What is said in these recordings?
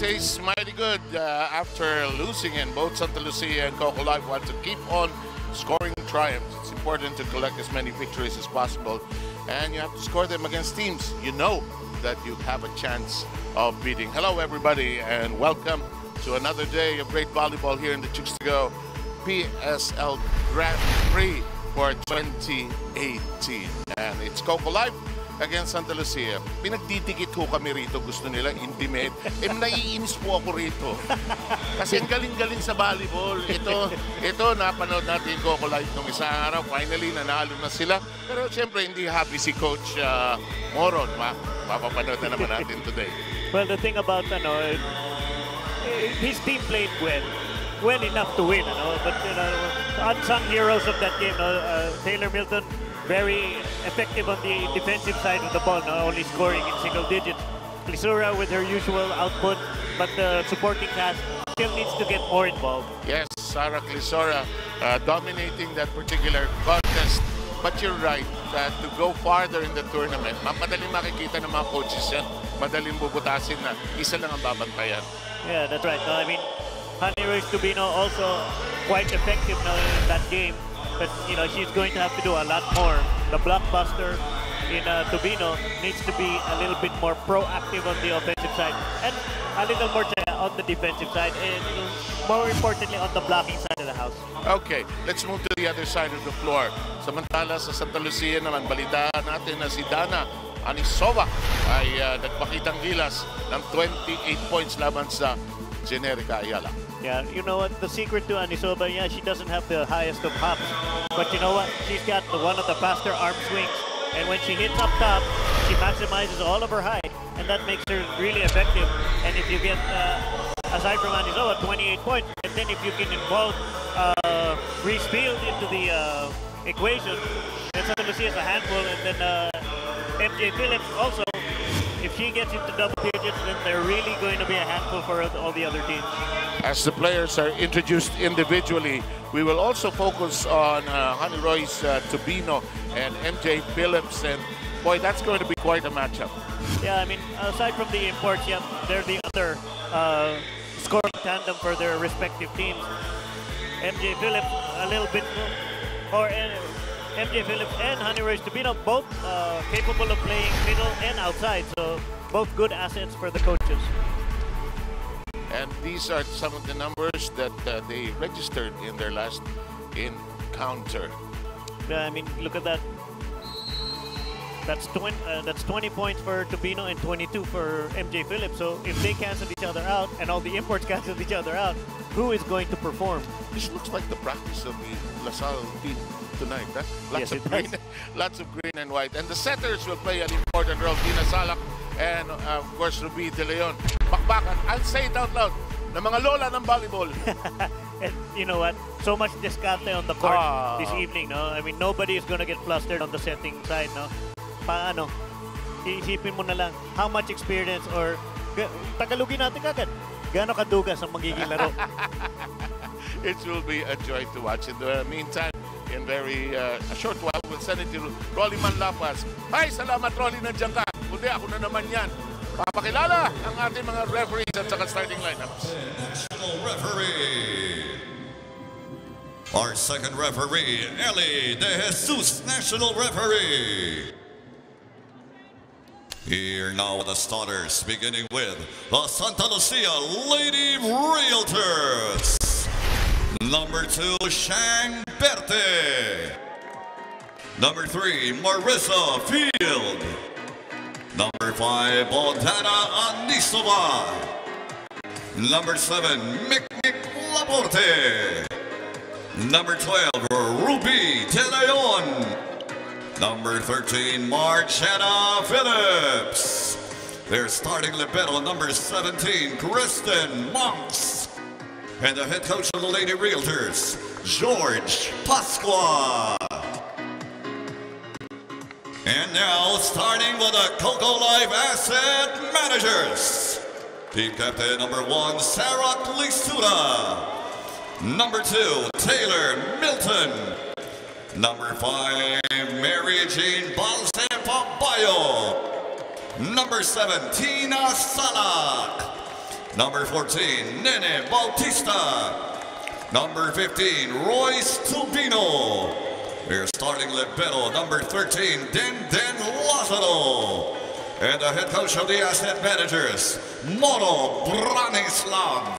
tastes mighty good after losing, and both St Lucia and Cocolife want to keep on scoring triumphs. It's important to collect as many victories as possible, and you have to score them against teams you know that you have a chance of beating. Hello everybody, and welcome to another day of great volleyball here in the Chicks to Go PSL Grand Prix for 2018. And it's Cocolife against St Lucia. Pinagdidikit ho kami rito. Gusto nila intimate. Naiinis po ako rito. Kasi ang galing-galing sa volleyball. Ito napanood natin Cocolife nung isang araw. Finally, nanalo na sila. Pero siyempre, hindi happy si Coach Moron. Mapapanood na naman natin today. Well, the thing about his team played well enough to win, but unsung heroes of that game, Taylor Milton, very effective on the defensive side of the ball, only scoring in single digits. Clisura with her usual output, but the supporting cast still needs to get more involved. Yes, Sarah Clisura dominating that particular contest. But you're right, to go farther in the tournament, madaling makikita ng mga coaches yan, madaling bubutasin na isa lang ang babantayan. Yeah, that's right. I mean, Honey Rose Tubino also quite effective now in that game, but she's going to have to do a lot more. The blockbuster in Tubino needs to be a little bit more proactive on the offensive side and a little more on the defensive side, and more importantly on the blocking side of the house. Okay, let's move to the other side of the floor. Samantala sa St Lucia naman, balitaan natin na si Dana Anisova ay nagpakitang gilas ng 28 points laban sa Generica Ayala. Yeah, you know what? The secret to Anisova, yeah, she doesn't have the highest of hops, but you know what? She's got one of the faster arm swings, and when she hits up top, she maximizes all of her height, and that makes her really effective. And if you get, aside from Anisova, 28 points, and then if you can involve Reese Field into the equation, then St Lucia is a handful, and then MJ Phillips also. If she gets into double digits, then they're really going to be a handful for all the other teams. As the players are introduced individually, we will also focus on Honey Royce Tubino and MJ Phillips, and boy, that's going to be quite a matchup. Yeah, I mean, aside from the imports, yeah, they're the other scoring tandem for their respective teams. MJ Phillips a little bit more, MJ Phillips and Honey Royce Tubino both capable of playing middle and outside, so both good assets for the coaches. And these are some of the numbers that they registered in their last encounter. Yeah, I mean, look at that. That's 20 points for Tubino and 22 for MJ Phillips. So if they cancel each other out and all the imports cancel each other out, who is going to perform? This looks like the practice of the LaSalle team tonight. Huh? Lots of green and white. And the setters will play an important role. Dina Salak and of course Ruby De Leon. Bakbakan, I'll say it out loud, na mga lola ng volleyball. And you know what? So much descarte on the court this evening, no? I mean, nobody is going to get flustered on the setting side, no? Paano? Iisipin mo na lang, how much experience or Tagalogin natin kagad. Gaano kadugas ang magiging laro? It will be a joy to watch. In the meantime, in a short while, we'll send it to Rolly Manlapas. Hi, salamat Rolly, nandiyan ka. Kundi ako na naman yan. Papakilala ang ating mga referees at saka starting lineups. National referee. Our second referee, Eli De Jesus, national referee. Here now with the starters, beginning with the Santa Lucia Lady Realtors. Number 2, Shang Berte. Number 3, Marissa Field. Number 5, Bondana Anisova. Number 7, Mikmik Laporte. Number 12, Ruby De Leon. Number 13, Marchana Phillips. Their starting libero, number 17, Kristen Monks. And the head coach of the Lady Realtors, George Pasqua. And now, starting with the Cocolife Asset Managers. Team captain number 1, Sarah Clisura. Number 2, Taylor Milton. Number 5, Mary Jane Balsampa Bayo. Number 7, Tina Salak. Number 14, Nene Bautista. Number 15, Royce Tubino. Their starting libero, number 13, Den Lazaro. And the head coach of the asset managers, Mono Branislav.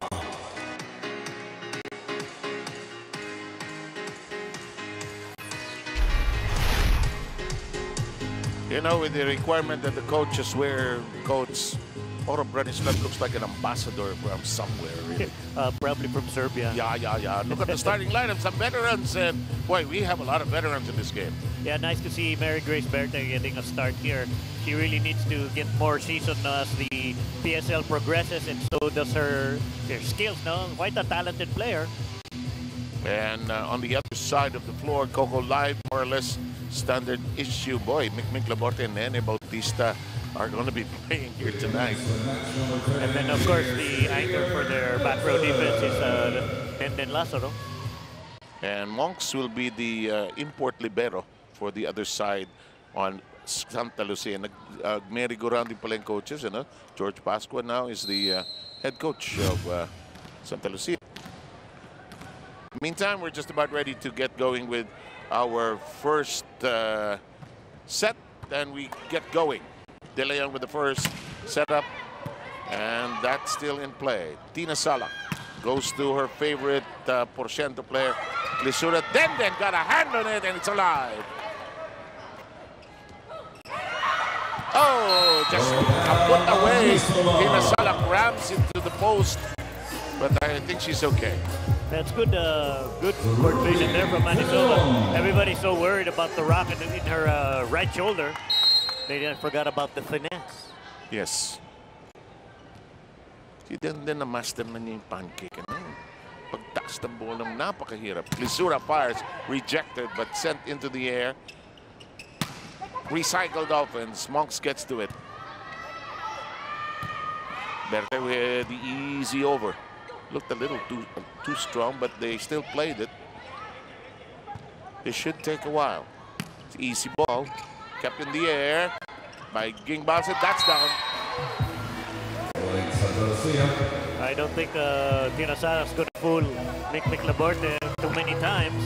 You know, with the requirement that the coaches wear coats, Oro Branislav looks like an ambassador from somewhere, really. Probably from Serbia. Yeah. Look at the starting lineup, some veterans, and boy, we have a lot of veterans in this game. Yeah, nice to see Mary Grace Berta getting a start here. She really needs to get more season as the PSL progresses, and so does her skills. No, quite a talented player. And on the other side of the floor, Cocolife, more or less standard issue. Boy, Mick Laborte and Nene Bautista are going to be playing here tonight. And then, of course, the anchor for their back row defense is Den Lazaro. And Monks will be the import libero for the other side on Santa Lucia. Merry-go-round din pala yung coaches. George Pascua now is the head coach of Santa Lucia. Meantime, we're just about ready to get going with our first set, and we get going. De Leon with the first setup, and that's still in play. Tina Salak goes to her favorite Porciento player, Lisura. Then got a hand on it, and it's alive. Oh, just put away. Tina Salak rams into the post, but I think she's okay. That's good good court vision there from Manitoba. Everybody's so worried about the rock in her right shoulder. They forgot about the finesse. Yes. Si din na-master na niya yung pancake. Pagtaas ng bola, napakahirap. Lisura fires, rejected, but sent into the air. Recycled offense. Monks gets to it. Berta with the easy over. Looked a little too strong, but they still played it. It should take a while. It's easy ball. Kept in the air by Ging Balset. That's down. I don't think Tina Salak's going to fool Mick Laborte too many times.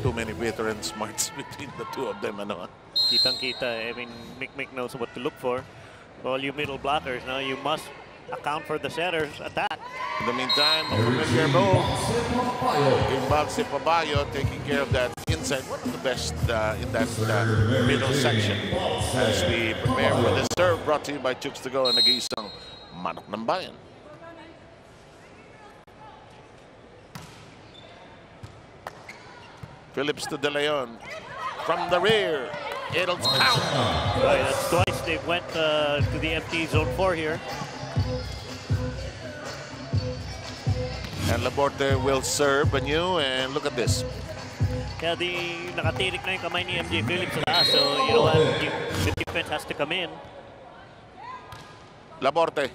Too many veteran smarts between the two of them. Kitang-kita. I mean, Mick knows what to look for. All you middle blockers, now you must account for the setter's attack. In the meantime, Imbalse Pabayo taking care of that inside. One of the best in that middle section. As we prepare for the serve, brought to you by Chooks to Go and nag-iisang manok ng bayan. Phillips to De Leon from the rear. It'll count. Right, that's twice they went to the empty zone 4 here. And Laborte will serve anew, and look at this. Kaya nakatirik na yung kamay ni MJ Phillips sa taas. So, you know what, the defense has to come in. Laborte.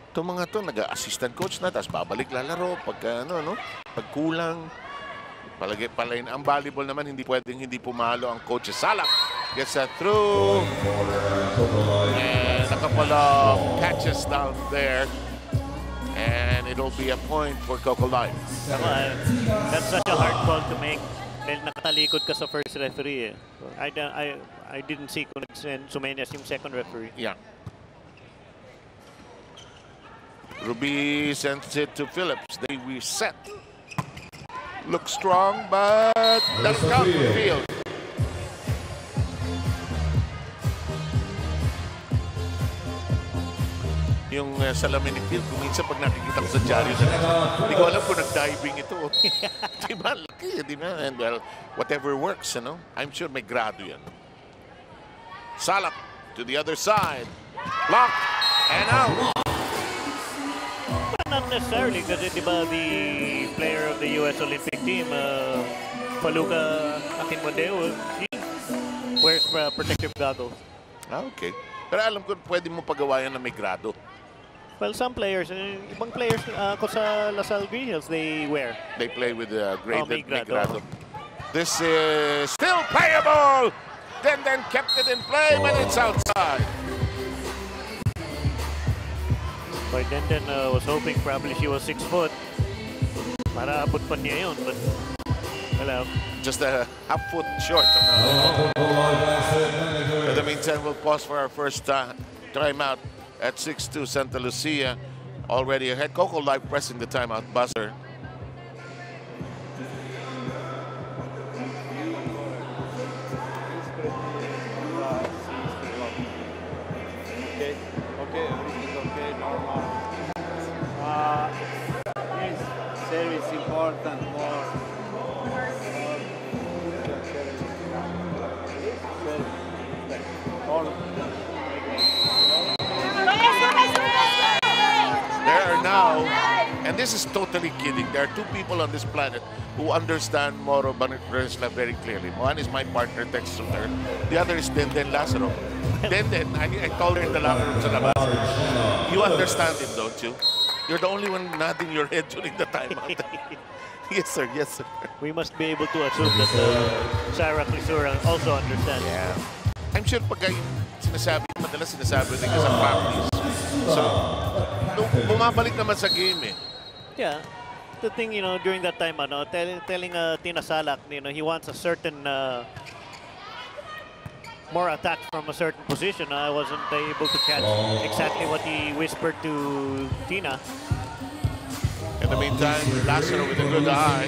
Itong mga to, nag-assistant coach na, tapos babalik lalaro pagka, pag kulang. Palain ang volleyball naman, hindi pwedeng hindi pumalo ang coach. Salak gets that through. And a couple of catches down there. And it'll be a point for Cocolife. That's such a hard call to make. Dahil nakatalikod ka sa first referee. I didn't see kung nag-sumenyas yung second referee. Yeah. Ruby sends it to Phillips. They reset. Look strong, but doesn't count for field. Yung salamin ni Phil, kung minsan pag nakikita ko sa dyaryo na hindi ko alam kung nag-diving ito. Diba? Laki, diba? And well, whatever works, I'm sure may grado yan. Salak to the other side. Block and out. Not necessarily, kasi diba the player of the U.S. Olympic team, Paluca Akinmodeo, he wears protective goggles. Okay. Pero alam ko, pwede mo pagawayan na may grado. Well, some players, ibang players ko sa Lasal Green Hills, they wear. They play with graded grado. This is still playable. Then kept it in play when it's outside. By then was hoping probably she was 6 foot. Para abot pa niya yun, but hello. Just a half foot short. In the meantime, we'll pause for our first timeout at 6-2 Santa Lucia. Already ahead. Cocolife pressing the timeout buzzer. Okay, everything okay, normal. Yes, service important more. There are now, and this is totally kidding, there are two people on this planet who understand Moro Valenzuela very clearly. One is my partner, Tex Suter. The other is Den Lazaro. Den, I told her in the locker room sa labas. You understand him, don't you? You're the only one nodding your head during the timeout. Yes, sir. Yes, sir. We must be able to assume that Sarah Clisura also understands. Yeah. I'm sure pag sinasabi, madalas sinasabi din sa practice. So, bumabalik naman sa game eh. Yeah. The thing, you know, during that time, telling Tina Salak, you know, he wants a certain more attack from a certain position. I wasn't able to catch exactly what he whispered to Tina. In the meantime, Lazaro with a good eye.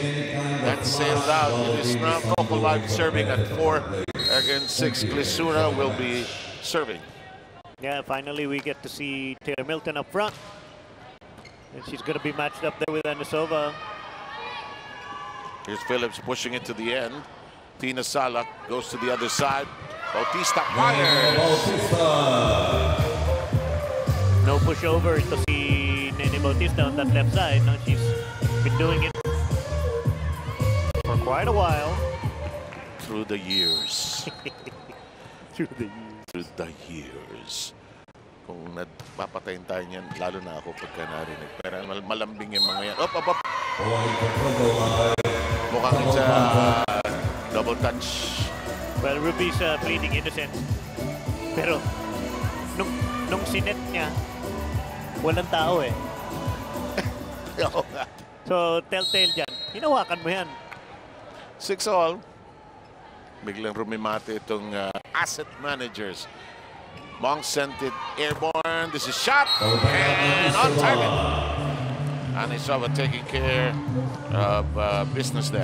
That sailed out. It is now Cocolife serving at 4 against 6. Clisura will be serving. Yeah, finally we get to see Taylor Milton up front. And she's going to be matched up there with Anisova. Here's Phillips pushing it to the end. Tina Salak goes to the other side. Bautista fires. No pushover to see Nene Bautista on that left side. No, she's been doing it for quite a while. Through the years. Through the years. Kung nagpapatayin tayo niyan, lalo na ako pagka narinig. Pero malambing yung mga yan. Up, up, up. Mukhang it's a double touch. Well, Ruby's pleading innocent. Pero nung sinet niya, walang tao eh. Oo nga. So, telltale dyan. Hinawakan mo yan. 6-all. Biglang rumimate itong asset managers. Monk sent it airborne. This is shot. And on target. Anisova taking care of business there.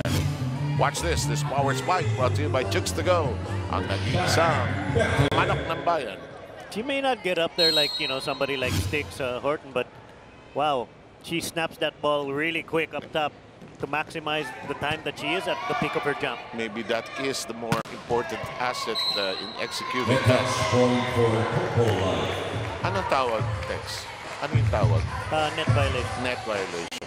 Watch this power spike brought to you by Chooks to Go. Ang nag-iisang manok ng bayan. She may not get up there like, you know, somebody like Sticks Horton, but wow, she snaps that ball really quick up top to maximize the time that she is at the peak of her jump. Maybe that is the more important asset in executing that. Anong tawag, Tex? Ano yung tawag? Net violation. Net violation.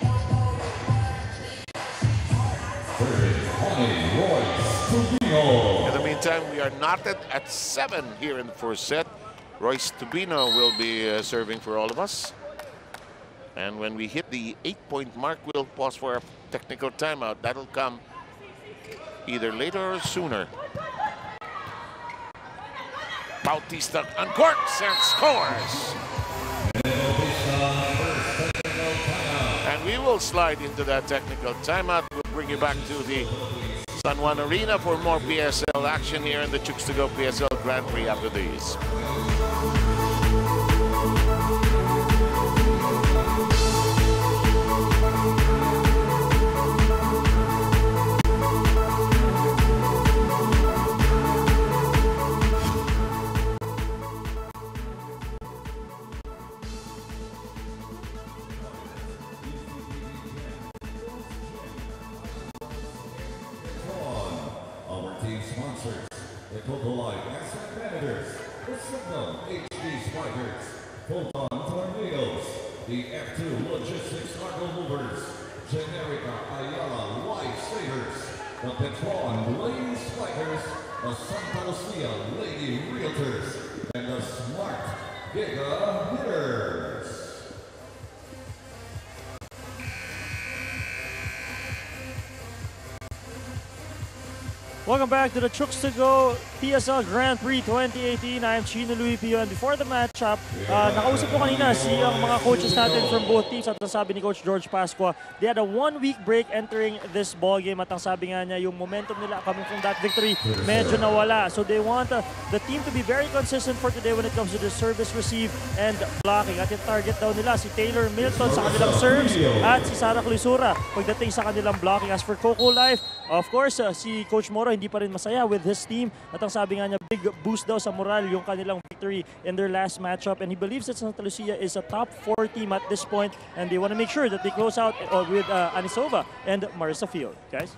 In the meantime, we are knotted at 7 here in the first set. Royce Tubino will be serving for all of us. And when we hit the 8-point mark, we'll pause for a technical timeout. That'll come either later or sooner. Bautista uncorks and scores. And we will slide into that technical timeout. We'll bring you back to the San Juan Arena for more PSL action here in the Chooks to Go PSL Grand Prix after these. Sponsors, the Cocolife Asset Managers, the Signal HD Spikers, Photon Tornadoes, the F2 Logistics Cargo Movers, Generica Ayala Lifesavers, the Petron Lady Spikers, the Santa Lucia Lady Realtors, and the Smart Giga Hitters. Welcome back to the Chooks to Go PSL Grand Prix 2018. I am Chino Luis Pio, and before the matchup, nakausap ko kanina ang mga coaches natin from both teams at ang sabi ni Coach George Pascua, they had a 1-week break entering this ball game at ang sabi nga niya, yung momentum nila coming from that victory medyo nawala. So they want the team to be very consistent for today when it comes to the service, receive, and blocking. At yung target daw nila, si Taylor Milton sa kanilang serves at si Sarah Clisura pagdating sa kanilang blocking. As for Cocolife, of course, si Coach Moro hindi pa rin masaya with his team at ang sabi nga niya, big boost daw sa moral yung kanilang victory in their last matchup, and he believes that St Lucia is a top 4 team at this point, and they want to make sure that they close out with Anisova and Marissa Field. Guys?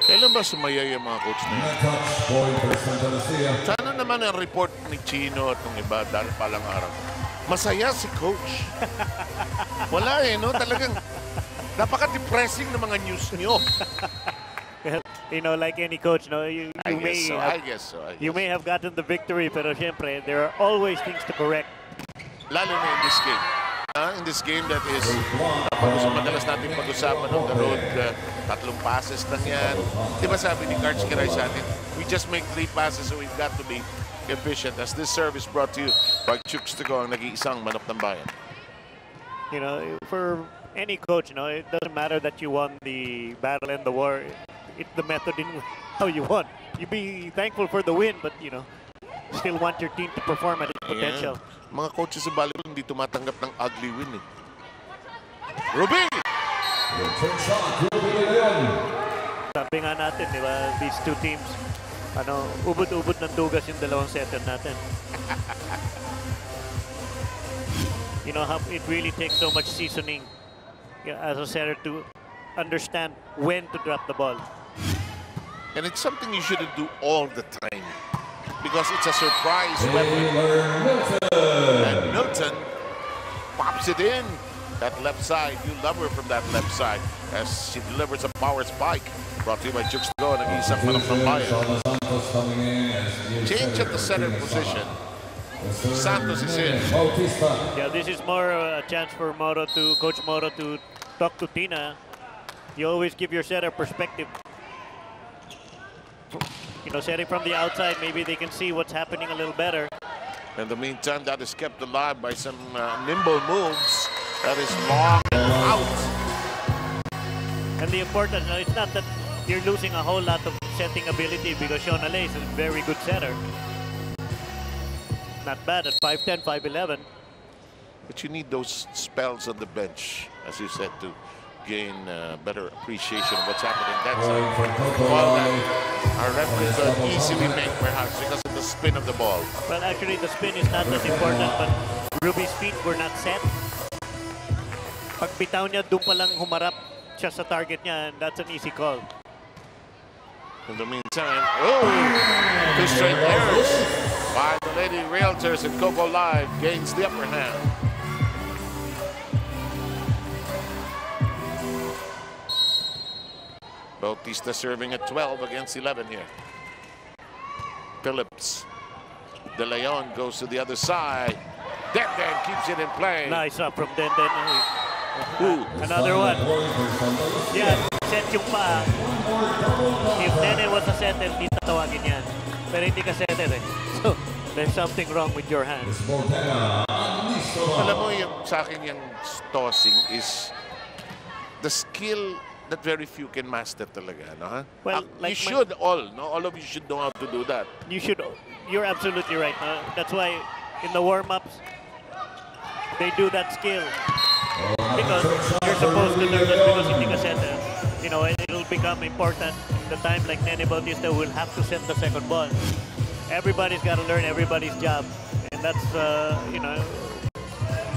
Kailan ba sumaya yung mga coach na yun? Sana naman ang report ni Chino at ng iba dahil palang araw. Masaya si coach. Wala no? Talagang napaka-depressing ng mga news nyo. You know, like any coach, no, you guess so. You may have gotten the victory, pero syempre, there are always things to correct. Lalo na in this game. In this game that is, madalas natin pag-usapan on the road, 3 passes lang yan. Di ba sabi ni Cards Kiray sa atin, we just make 3 passes so we've got to be efficient. As this service brought to you by Chooks to Go, ang nag-iisang manok ng bayan. You know, for any coach, you know, it doesn't matter that you won the battle and the war. It's the method in how you won. You be thankful for the win, but you know, still want your team to perform at its potential. Mga coaches sa volleyball hindi tumatanggap ng ugly win eh. Ruby! Sabi nga natin, di ba, these two teams, ubod-ubod ng dugas yung dalawang setter natin. You know how it really takes so much seasoning as a setter to understand when to drop the ball. And it's something you shouldn't do all the time because it's a surprise weapon. And Milton pops it in that left side. You love her from that left side as she delivers a power spike. Brought to you by Chooks to Go, nag-iisang manok ng bayan. Change at the center position. Santos is in. Yeah, this is more a chance for Coach Moro to talk to Tina. You always give your setter perspective. You know, setting from the outside, maybe they can see what's happening a little better. In the meantime, that is kept alive by some nimble moves. That is long and out. And the important, it's not that you're losing a whole lot of setting ability because Shona Lay is a very good setter. Not bad at 5'10", 5'11". But you need those spells on the bench, as you said, to gain better appreciation of what's happening that side. Well, our referees don't easily make perhaps because of the spin of the ball. Well, actually, the spin is not as important, but Ruby's feet were not set. Pag bitaw niya, doon pa lang humarap siya sa target niya, and that's an easy call. In the meantime, 2 straight errors by the Lady Realtors, and Cocolife gains the upper hand. Bautista serving at 12 against 11 here. Phillips. De Leon goes to the other side. Den keeps it in play. Nice up from Den. Another one. Yeah, set yung pa. If Nene was a setter, hindi tatawagin yan. Pero hindi ka setter eh. So, there's something wrong with your hand. Alam mo, sa akin yung tossing is the skill that very few can master talaga, no? Huh? Well, like you should all of you should know how to do that. You're absolutely right. That's why in the warm-ups, they do that skill. Because you're supposed to learn that because hindi ka setter. You know, it'll become important the time like Nene Bautista will have to set the second ball. Everybody's got to learn everybody's job. And that's, you know,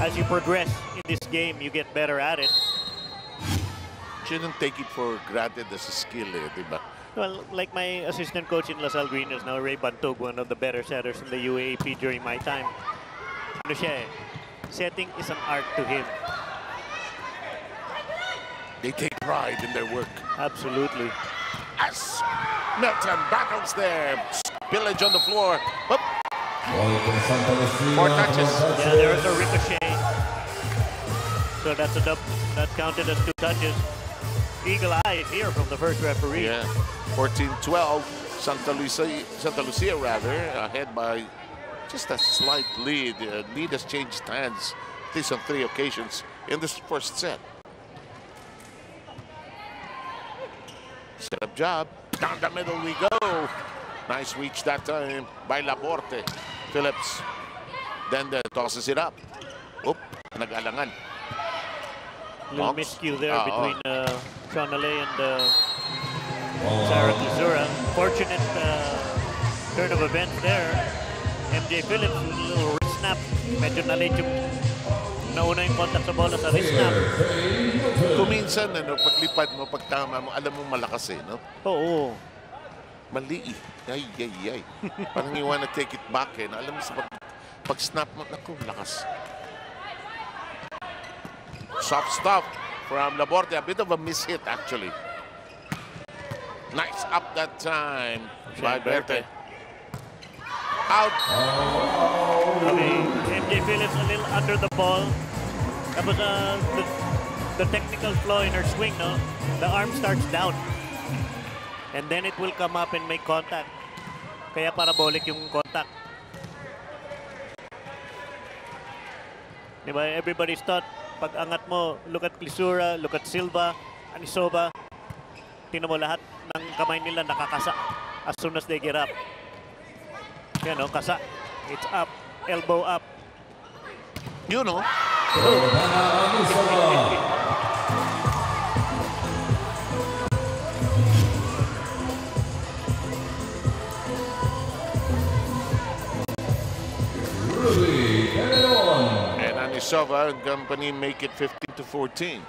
as you progress in this game, you get better at it. Shouldn't take it for granted as a skill, diba? Well, like my assistant coach in Lasal Green is now Ray Bantog, one of the better setters in the UAAP during my time. Ano siya eh, setting is an art to him. They take pride in their work. Absolutely. As Milton battles there, spillage on the floor. Oop. 4 touches. Yeah, there was a ricochet. So that's that counted as 2 touches. eagle eyes here from the first referee. Yeah, 14-12. Santa Lucia rather, ahead by just a slight lead. Lead has changed hands at least on 3 occasions in this first set. Set up job. Down the middle we go. Nice reach that time by Laborte. Phillips then tosses it up. Oop, nag-alangan. Little miscue there between Shonale and Sarah Clisura. Fortunate turn of events there. MJ Phillips with a little wrist snap. Medyo na-late yung nauna yung contact sa bola sa wrist snap. Kuminsan, paglipad mo, pagtama mo, alam mo malakas eh, no? Oo. Mali eh. Ay. Parang you wanna take it back eh. Alam mo sa pag-snap mo, naku, lakas. Soft stop from Laborte. A bit of a miss-hit actually. Nice up that time by Berte. Out. Okay, MJ Phillips a little under the ball. That was the technical flaw in her swing, no? The arm starts down. And then it will come up and make contact. Kaya parabolic yung contact. Diba? Everybody's thought, pag angat mo, look at Clisura, look at Silva, Anisoba. Tingnan mo lahat ng kamay nila nakakasa as soon as they get up. Yan o, kasa. It's up, elbow up. You know. And Anisova and company make it 15-14.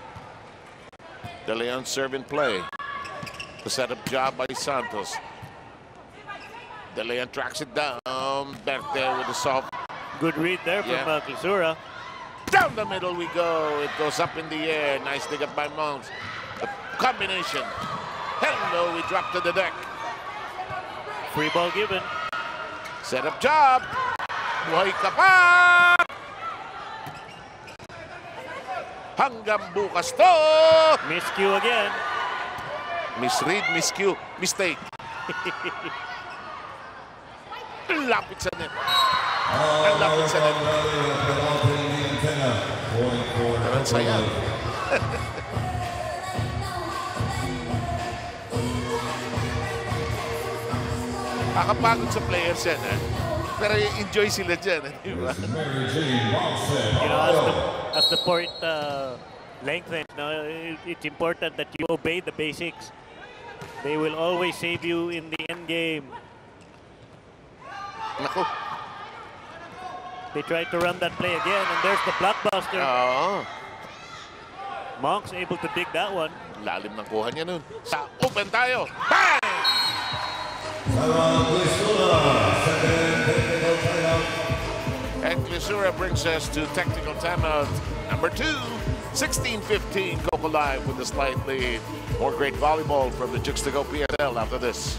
De Leon serve and play. The setup job by Santos. De Leon tracks it down. Back there with the soft. Good read there from Clisura. Down the middle we go. It goes up in the air. Nice dig up by Mounts. The combination. Hello, we drop to the deck. Free ball given. Setup job. Buhay ka pa! Hanggang bukas to! Miscue again. Misread, miscue, mistake. Lapit sa net. Ang lapit sa net. Ang saya. Nakakapagod sa players yan, eh? Pero enjoy sila dyan, di ba? You know, as the point lengthens, it's important that you obey the basics. They will always save you in the end game. Naku. They tried to run that play again, and there's the blockbuster. Oo. Monk's able to dig that one. Lalim ng kuha niya nun. Sa open tayo. Bang! And Clisura brings us to technical timeout number 2. 16-15, Cocolife with a slight lead. More great volleyball from the Chicks to Go PSL after this.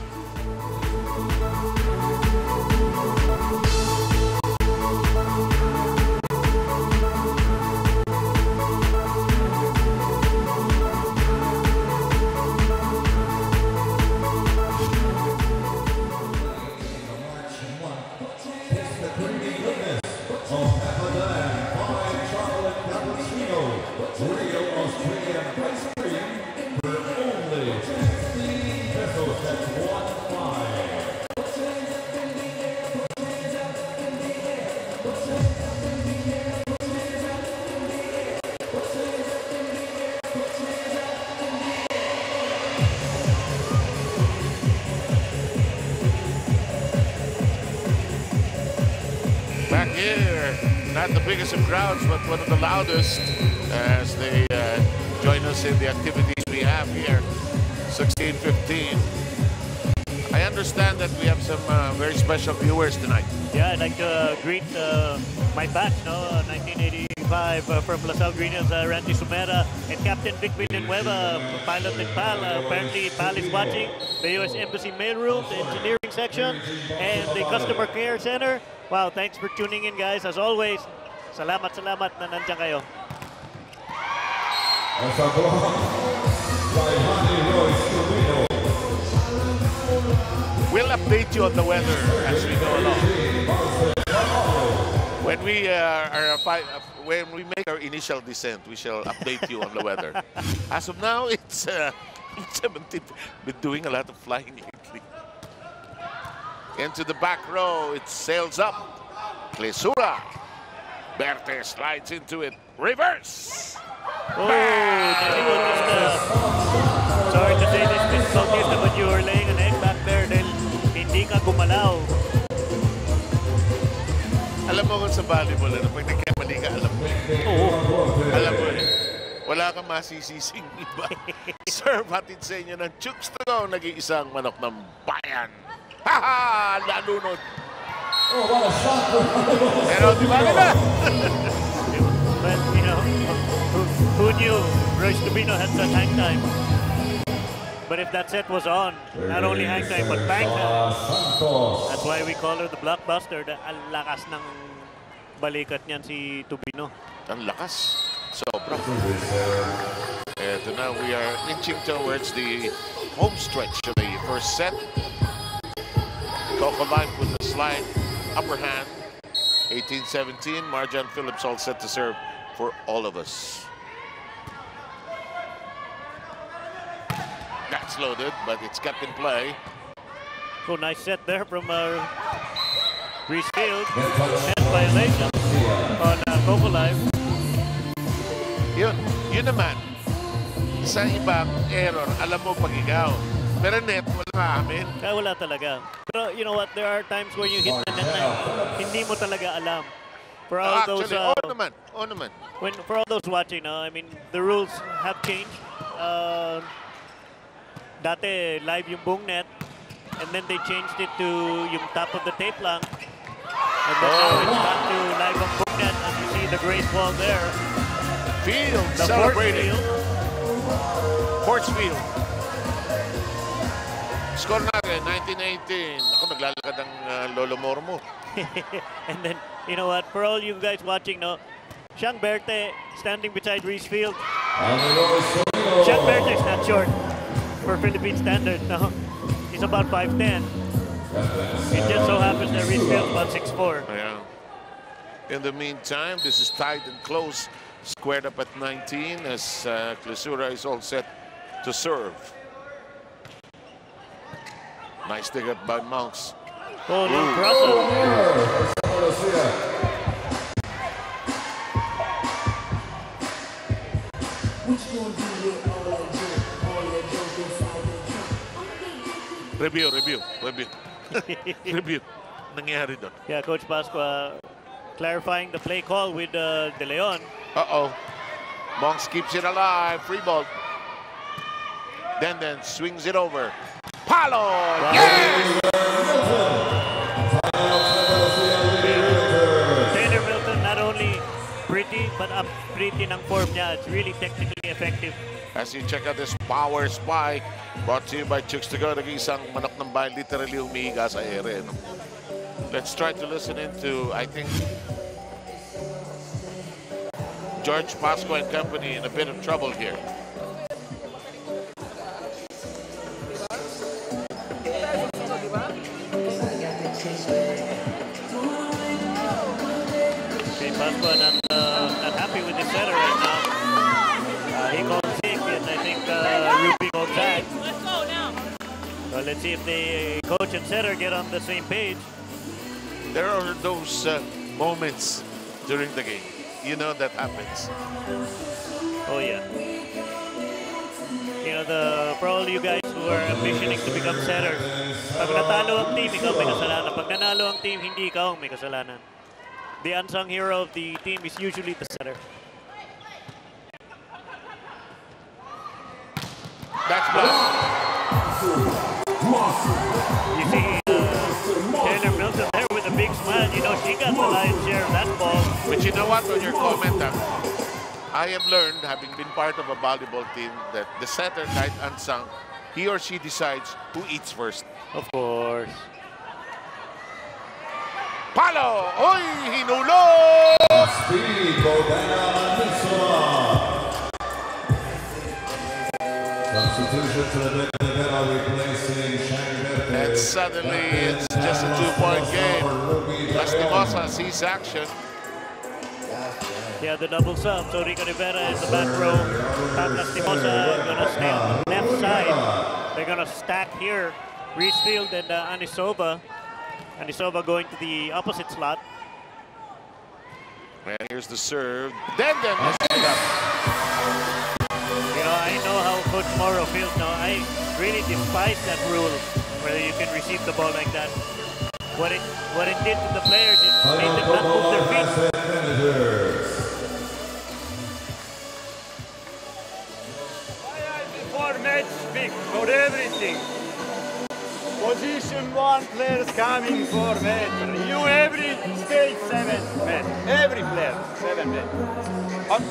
Back here, not the biggest of crowds, but one of the loudest as they join us in the activities we have here. 16-15. I understand that we have some very special viewers tonight. Yeah, I'd like to greet my batch, 1985 from LaSalle Green Hills, Randy Sumera and Captain Vic Villanueva, pilot and PAL. Apparently, PAL is watching the U.S. Embassy mailroom, the engineering section, and the customer care center. Wow, thanks for tuning in, guys. As always, salamat na nandiyan kayo. We'll update you on the weather as we go along. When we make our initial descent, we shall update you on the weather. As of now, it's 17. Been doing a lot of flying lately. Into the back row, it sails up. Clisura. Berte slides into it. Reverse. Oh, sorry to say this, Miss Bautista, but you were laying an egg back there dahil hindi ka gumalaw. Alam mo kung sa volleyball, pag nagkamali ka, alam mo. Alam mo eh. Wala kang masisising iba. Serve hatid sa inyo ng Chooks to go, nag-iisang manok ng bayan. Ha-ha! Lalunod. Pero di ba nila? But, you know, who knew Royce Tubino had such hang time? But if that set was on, not only hang time, but bang time. That's why we call her the blockbuster. Ang lakas ng balikat niyan si Tubino. Ang lakas. Sobra. And now we are inching towards the home stretch of the first set. Cocolife with the slide upper hand. 18-17. Marjan Phillips all set to serve for all of us. That's loaded, but it's kept in play. So nice set there from Reese Field. Net violation on Cocolife. Yun naman. Sa ibang error, alam mo pag ikaw. Pero net, wala nga amin. Kaya wala talaga. Pero you know what, there are times where you hit the net na hindi mo talaga alam. For all those, naman. For all those watching, I mean, the rules have changed. Dati live yung buong net, and then they changed it to yung top of the tape lang. And then now it's back to live ang buong net, as you see the great wall there. Field The celebrating. Ports Field. Score natin, 19-18. Ako, naglalakad ang Lolo Mormo. And then, you know what, for all you guys watching, no, Siang Berte standing beside Reese Field. Siang Berte is not short for Philippine standard, no? He's about 5'10". It just so happens that Reese Field's about 6'4". Yeah. In the meantime, this is tight and close. Squared up at 19 as Clisura is all set to serve. Nice dig up by Monks. Oh, no crosser. Review. Review. Nangyari doon. Yeah, Coach Pascua clarifying the play call with De Leon. Uh-oh. Monks keeps it alive. Free ball. Then swings it over. Palo! Wow. Yes! Taylor Milton, not only pretty, but pretty ng form niya. It's really technically effective. As you check out this power spike, brought to you by Chooks to go. Nag-isang manok ng bayan, literally humihiga sa ere. No? Let's try to listen into, I think, George Pascua and company in a bit of trouble here. Okay, Pascua not happy with the setter right now. He called sick, and I think Ruby called back. Let's go now. So let's see if the coach and setter get on the same page. There are those moments during the game. You know that happens. Oh yeah. You know, for all you guys who are ambitioning to become setters, pag natalo ang team, ikaw may kasalanan. Pag nanalo ang team, hindi ikaw ang may kasalanan. The unsung hero of the team is usually the setter. That's blocked. You see Taylor Milton there with a big smile. You know, she got the lion's share of that ball. But you know what, on your comment, I have learned, having been part of a volleyball team, that the setter, kahit unsung, he or she decides who eats first. Of course. Palo! Oy! Hinulog! Speed, substitution to the replacing Shang. And suddenly it's just a 2-point game. Lastimosa sees action. Yeah, the double sub. So Rico Rivera in the back row. Pam Lastimosa gonna stay on the left side. They're gonna stack here. Reesfield and Anisova. Anisova going to the opposite slot. And here's the serve. Then messed it up. You know, I know how Coach Morrow feels now. I really despise that rule where you can receive the ball like that. What it did to the players is made them not move their feet. Before match, speak for everything. Position 1 players coming 4 meters. You every stay 7 meters. Every player 7 meters.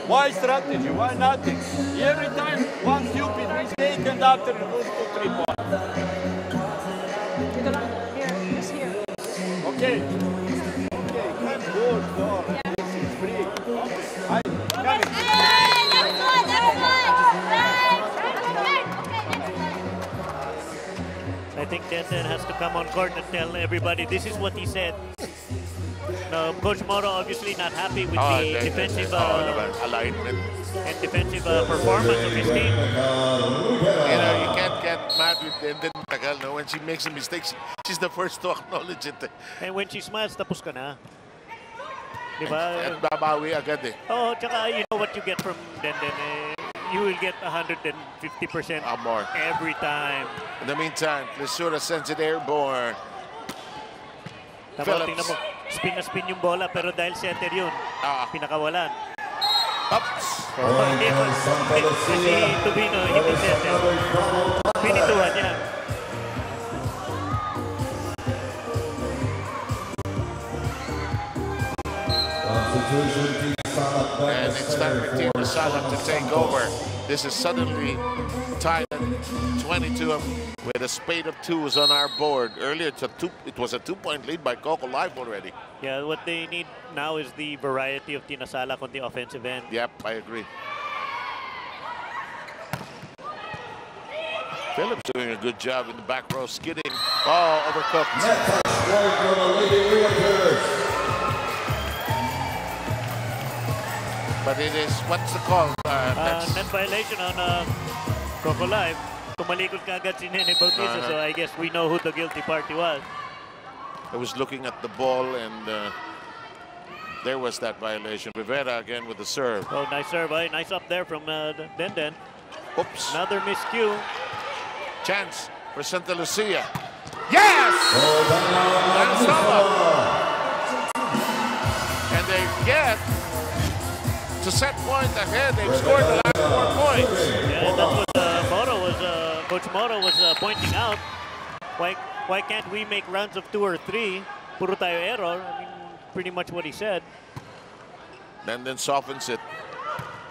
Why strategy? Why nothing? Every time one stupid mistake and after lose to 3 points. Here, just here. Okay. Okay, come good, door. This is free. Okay. I think Denden has to come on court and tell everybody this is what he said. No, Coach Moro obviously not happy with the defensive alignment and defensive performance of his team. You know, you can't get mad with Denden Tagal. No, when she makes a mistake, she's the first to acknowledge it. And when she smiles, tapos ka na. Diba? At babawi agad eh. Oh, tsaka you know what you get from Denden. You will get 150% more every time. In the meantime, Lisura sends it airborne. Tingnan mo, spin na spin yung bola, pero dahil center yun, pinakawalan. Ups! Si Tubino, hindi center. Pinituhan niya. And it's time for Team Masala to take over. This is suddenly tied at 22 with a spade of 2s on our board. Earlier, it was a 2-point lead by Cocolife already. Yeah, what they need now is the variety of Tinasalak on the offensive end. Yep, I agree. Phillips doing a good job in the back row, skidding. Oh, overcooked. But it is, what's the call? Net violation on Cocolife. Tumalikod kagad si Nene Bautista, so I guess we know who the guilty party was. I was looking at the ball and there was that violation. Rivera again with the serve. Oh, nice serve, eh? Nice up there from Denden. Oops. Another miscue. Chance for Santa Lucia. Yes! And they get to set point ahead. They've scored the last 4 points. Yeah, that's what Coach Moro was pointing out. Why can't we make rounds of 2 or 3? Puro tayo error. I mean, pretty much what he said. And then softens it.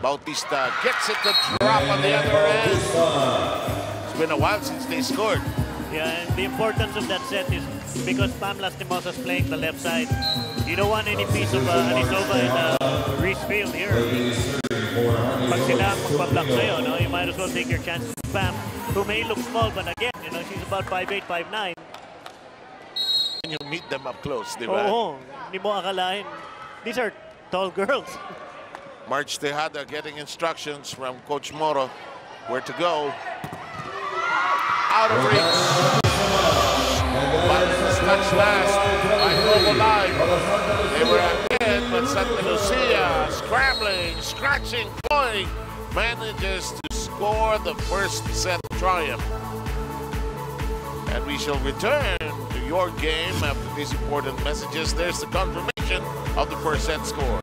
Bautista gets it to drop on the other end. It's been a while since they scored. Yeah, and the importance of that set is because Pam Lastimosa's playing the left side. You don't want any piece of Anisova and Reesfield here. Pag sila magpa-block sa'yo, no, you might as well take your chances with Pam, who may look small, but again, you know, she's about 5'8", 5'9". And you meet them up close, di ba? Oo, hindi mo akalain. These are tall girls. March Tejada getting instructions from Coach Moro where to go. Out of reach. But it was touched last by Cocolife. They were ahead, but Santa Lucia scrambling, scratching, clawing, manages to score the first set triumph. And we shall return to your game after these important messages. There's the confirmation of the first set score.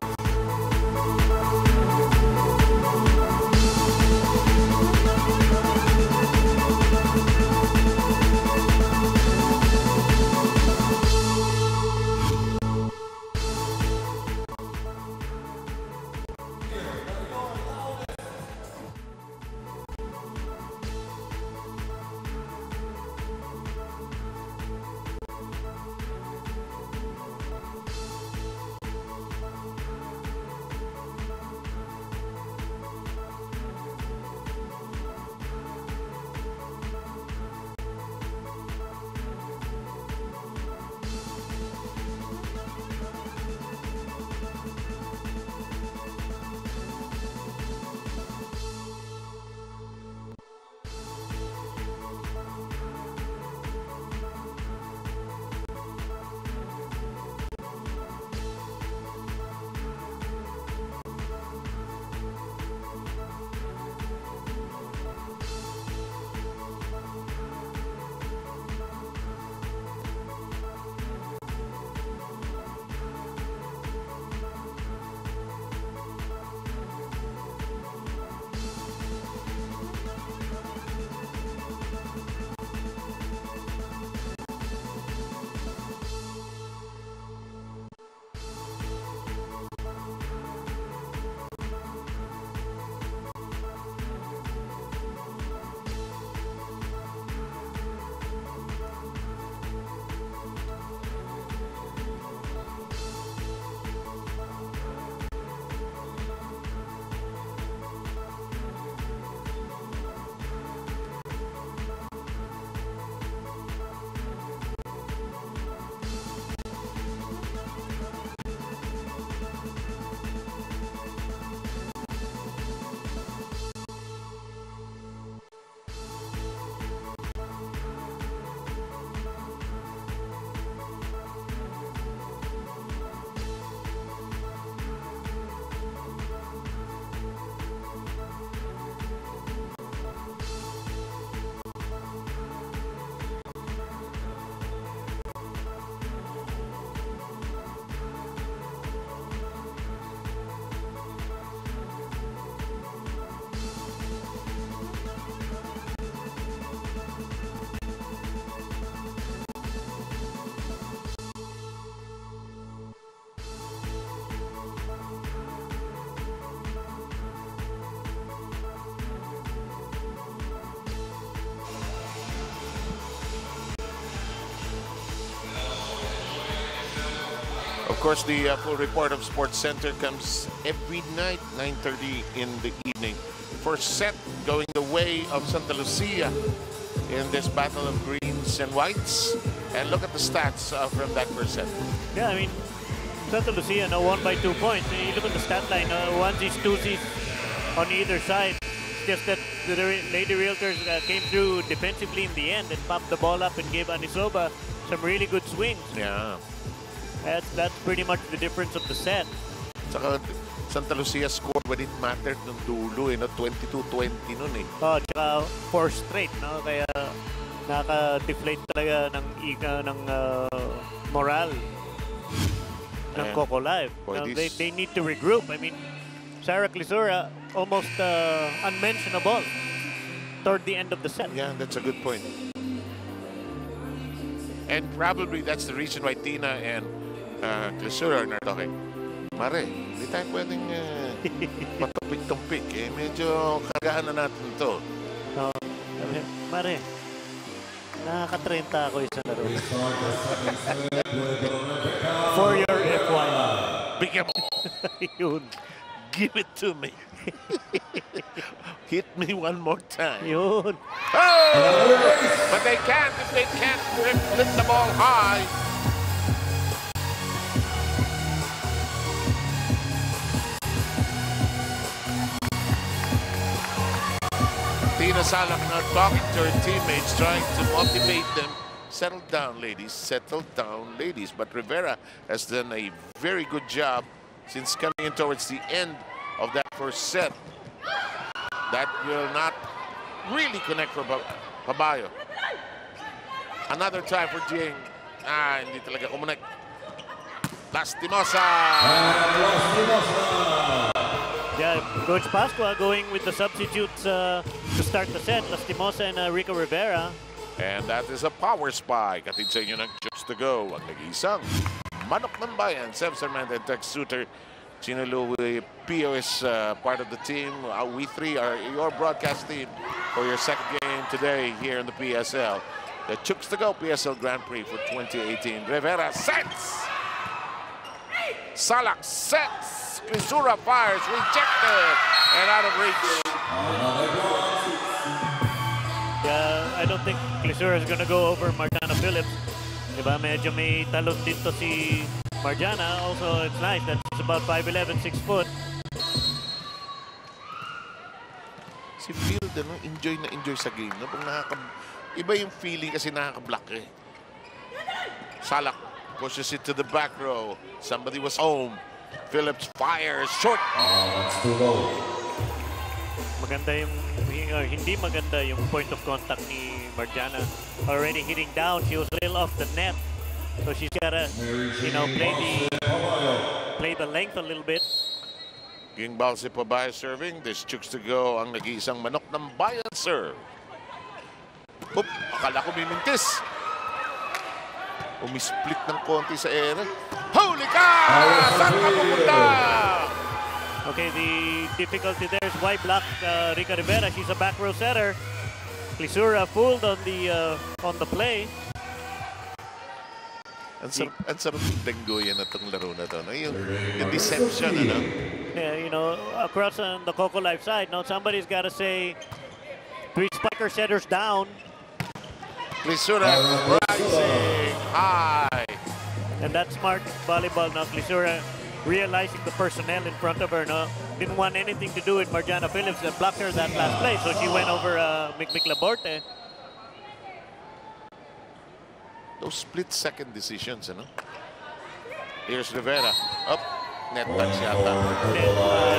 Of course, the full report of Sports Center comes every night, 9:30 in the evening. First set going the way of Santa Lucia in this battle of greens and whites. And look at the stats from that first set. Yeah, I mean, Santa Lucia now won by 2 points. And you look at the stat line, onesies, twosies on either side. Just that the Lady Realtors came through defensively in the end and popped the ball up and gave Anisoba some really good swings. Yeah. That's pretty much the difference of the set. Saka Santa Lucia scored when it mattered nung dulo, 22-20 nun eh. Oh, tsaka 4 straight, no? Kaya naka-deflate talaga ng morale ng Cocolife. They need to regroup. I mean, Sarah Clisura almost unmentionable toward the end of the set. Yeah, that's a good point. And probably that's the reason why Tina and Clisura are not talking. Mare, hindi tayo pwedeng matumpik-tumpik. Medyo kargaan na natin ito. No, Mare, nakaka-30 ako isa laro. For your FY. Bigyan mo. Yun. Give it to me. Hit me one more time. Yun. Oh! But they can't if they can't lift the ball high. Tina Salak now talking to her teammates, trying to motivate them. Settle down, ladies. Settle down, ladies. But Rivera has done a very good job since coming in towards the end of that first set. That will not really connect for Pabayo. Another time for Jing. Hindi talaga kumunik. Lastimosa! Yeah, Coach Pascua going with the substitutes to start the set. Lastimosa and Rica Rivera. And that is a power spike. Atid sa inyo ng chips to go. Ang nag-iisang manok ng bayan. Seb Sarmenta and Tex Suter. Chinelu Pio is part of the team. We three are your broadcast team for your second game today here in the PSL. The Chooks to Go PSL Grand Prix for 2018. Rivera sets. Salak sets. Clisura fires. Rejected. And out of reach. Yeah, I don't think Clisura is going to go over Marjana Phillips. Diba, medyo may talon dito si Marjana. Also, it's nice that she's about 5'11", 6 foot. Si Field, enjoy na enjoy sa game. No? Iba yung feeling kasi nakaka-block eh. Salak pushes it to the back row. Somebody was home. Phillips fires short. That's too low. Maganda yung, hindi maganda yung point of contact ni Marjana. Already hitting down. She was a little off the net. So she's gotta, play the length a little bit. Ging ball si Pabayo serving. This Chooks to Go ang nag-iisang manok ng bayan serve. Oop, akala ko mimintis. Umisplit ng konti sa ere. Holy cow! Saan ka pupunta? Okay, the difficulty there is why block Rica Rivera. She's a back row setter. Clisura fooled on the play. Ang sarap yung denggoyan na itong laro na ito. Yung deception, ano? Yeah, across on the Cocolife side, somebody's got to say 3 spiker setters down. Clisura rising high. And that's smart volleyball now. Clisura realizing the personnel in front of her. Didn't want anything to do with Marjana Phillips and blocked her that last play. So she went over Mick Laborte. Those split-second decisions, ano? Here's Rivera. Up. Net touch yata.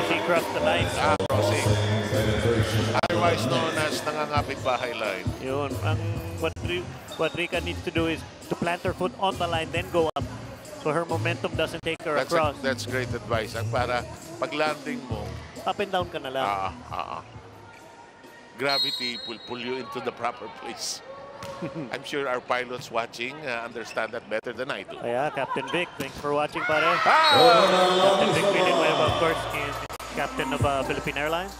She crossed the line. Crossing. Otherwise known as nangangapit bahay line. Yun. What Rica needs to do is to plant her foot on the line, then go up. So her momentum doesn't take her across. That's great advice. Para pag landing mo, up and down ka na lang. Gravity will pull you into the proper place. I'm sure our pilots watching understand that better than I do. Yeah, Captain Vic, thanks for watching, pare. Captain Vic Villanueva, of course, is captain of Philippine Airlines.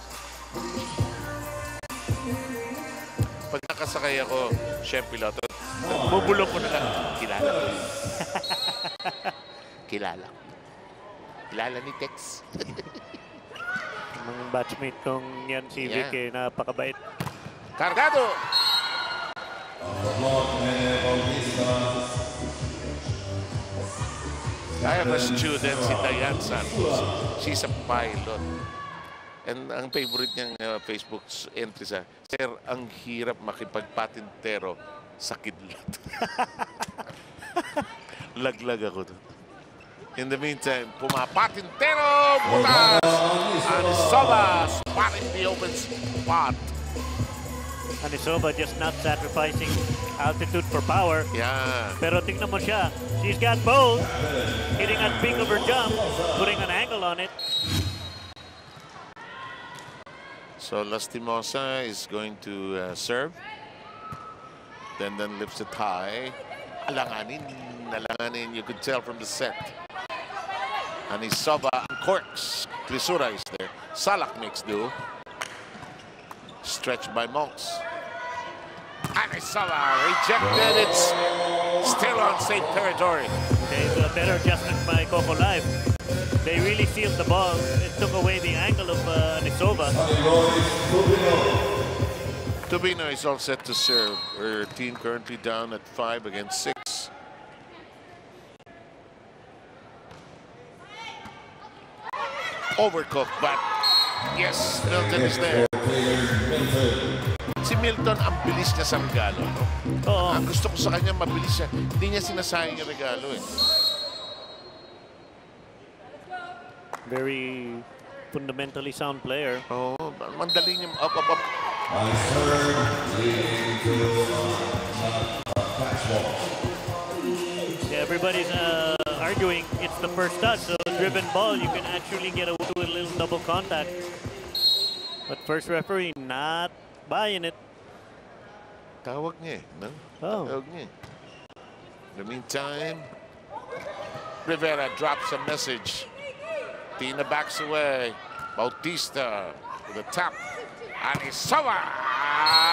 Pag nakasakay ako, chef piloto, bubulong ko na lang. Kilala ko. kilala. Kilala ni Tex. Ang batchmate kong yan si Vic, napakabait. Cargado! I have a student, si Diane Santos. She's a pilot. And ang favorite niyang Facebook entry sa, Sir, ang hirap makipagpatintero sa kidlat. Laglag ako doon. In the meantime, pumapatintero! Butas! Anisova spotting the open spot. Anisova just not sacrificing altitude for power. Yeah. Pero tingnan mo siya. She's got both. Hitting at peak of her jump, putting an angle on it. So Lastimosa is going to serve. Then lifts it high. Alanganin, you could tell from the set. Anisova corks. Clisura is there. Salak makes do. Stretched by Monks. Anisova rejected. It's still on safe territory. Okay, so a better adjustment by Cocolife. They really sealed the ball. It took away the angle of Anisova. Tubino is all set to serve. Her team currently down at 5 against 6. Overcooked, but yes, Milton is there. Si Milton, ang bilis niya sa regalo, no? Oo. Ang gusto ko sa kanya, mabilis siya. Hindi niya sinasayang yung regalo, eh. Very fundamentally sound player. Oo, mandali niya. Up. Yeah, everybody's arguing it's the first touch, so driven ball, you can actually get away with a little double contact. But first referee not buying it. Tawag niya, no? Oh. Tawag niya. In the meantime, Rivera drops a message. Tina backs away. Bautista with a tap. Anisova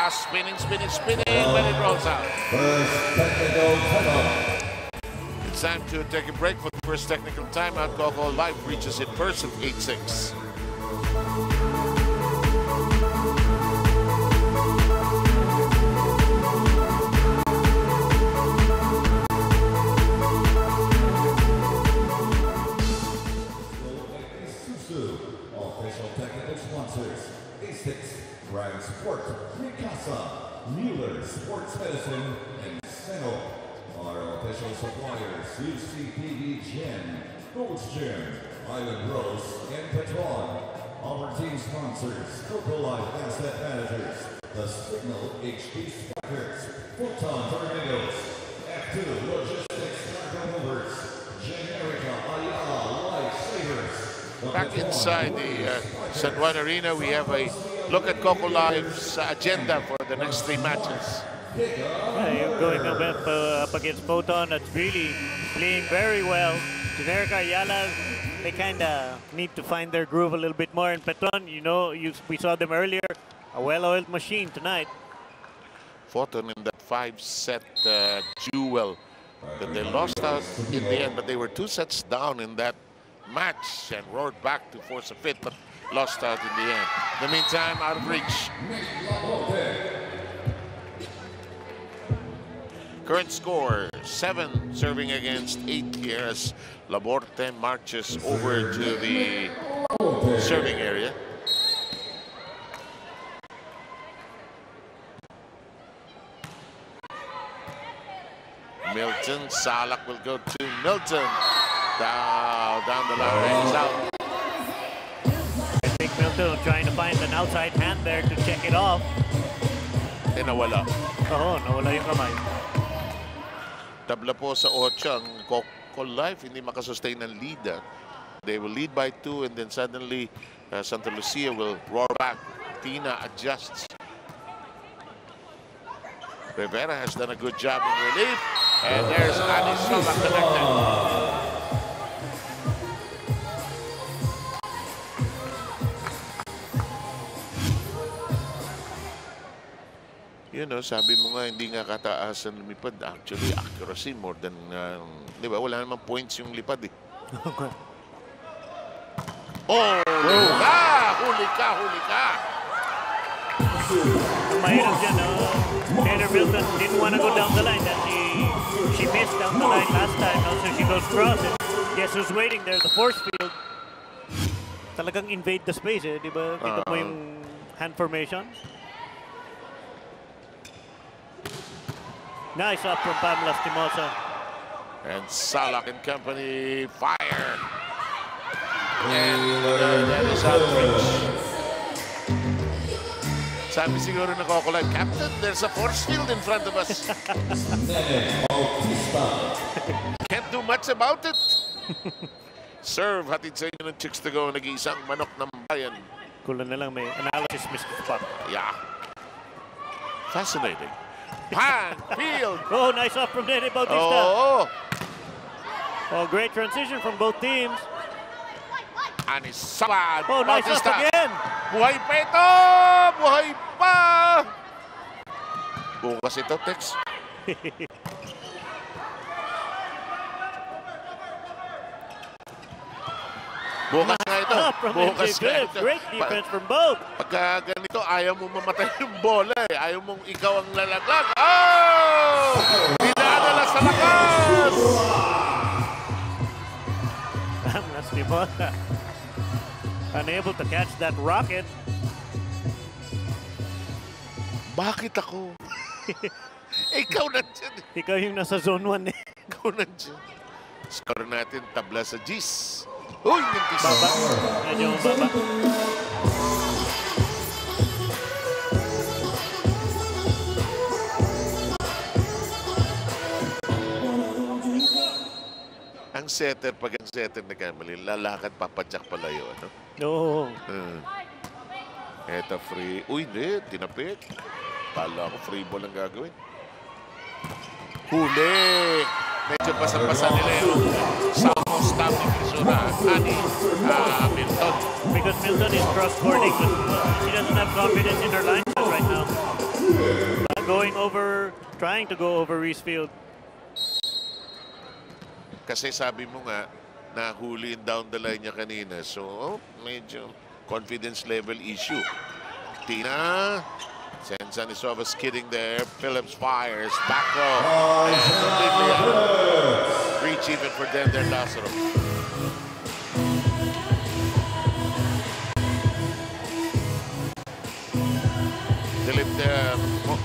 spinning when it rolls out. First technical timeout. It's time to take a break for the first technical timeout. Cocolife reaches it first at 8-6. Official technical sponsors: A6, Brand Sport, Mikasa, Mueller Sports Medicine, and Seno. Our official suppliers: UCPB Gym, Gold's Gym, Island Rose, and Petron. Our team sponsors: Cocolife Asset Managers, The Signal HD Strikers, Photon Tornadoes, F2 Logistics Cargo Movers, Generica Ayala Lifesavers. Back inside the San Juan Arena, we have a look at Cocolife's agenda for the next 3 matches. Yeah, you're going up against Photon. That's really playing very well. Generica Ayala, they kind of need to find their groove a little bit more. And Petron, you know, we saw them earlier, a well-oiled machine tonight. Photon in that 5-set duel that they lost out in the end, but they were 2 sets down in that match and roared back to force a fit, but lost out in the end. In the meantime, out of reach. Current score, 7 serving against 8 here as Laborte marches over to the serving area. Milton, Salak will go to Milton. Down the line, he's out. I think Milton trying to find an outside hand there to check it off. Eh, nawala. Oo, nawala yung kamay. Tabla po sa 8 ang Cocolife, hindi makasustain ng lead. They will lead by 2 and then suddenly St Lucia will roar back. Tina adjusts. Rivera has done a good job in relief. And there's Anisova connected. You know, sabi mo nga hindi nga kataasan lumipad. Actually, accuracy more than, di ba? Wala namang points yung lipad eh. Oh, huli ka, huli ka. Mahirap dyan, Taylor Milton didn't want to go down the line. She missed down the line last time. So she goes cross. And guess who's waiting there? The force field. Talagang invade the space, eh. Di ba? Kita mo yung hand formation. Nice up from Pamela Stimosa. And Salak and company fire. And that is outreach. Sabi siguro na Cocolife, Captain, there's a force field in front of us. Can't do much about it. Serve, hatid sa inyo ng chicks to go. Nag-iisang manok ng bayan. Kulang na lang may analysis, Mr. Spock. Yeah. Fascinating. Pan, field. Oh, nice up from Nene Bautista. Oh. Oh, great transition from both teams. Anis Saban. Oh, nice Bautista. up again. Buhay pa ito! Buhay pa! Bukas ito, Tex. Bukas nga ito. Bukas nga ito. Great defense from both. Pagka ganito, ayaw mo mamatay yung bola eh. Ayaw mong ikaw ang lalaglag. Oh! Dinadala sa lakas! That's Stimosa. Unable to catch that rocket. Bakit ako? Ikaw nandiyan. Ikaw yung nasa zone 1 eh. Ikaw nandiyan. Score natin, tabla sa G's. Uy, mintis. Baba. Medyo baba. Ang setter, pag ang setter nagkamali, lalakad, papadyak pala yun. Ano? Oo. Eto free. Uy, hindi. Tinapit. Kala ko free ball ang gagawin. Huli! Medyo pasang-pasa nila yung Samo stop ni Crisura. Milton. Because Milton is cross-boarding, but she doesn't have confidence in her line shot right now. Trying to go over Reese Field. Kasi sabi mo nga, nahuli down the line niya kanina. So, medyo confidence level issue. Tina. Senza Nisova skidding there. Phillips fires. Back row. And completely out. Reach even for Dender Lazaro.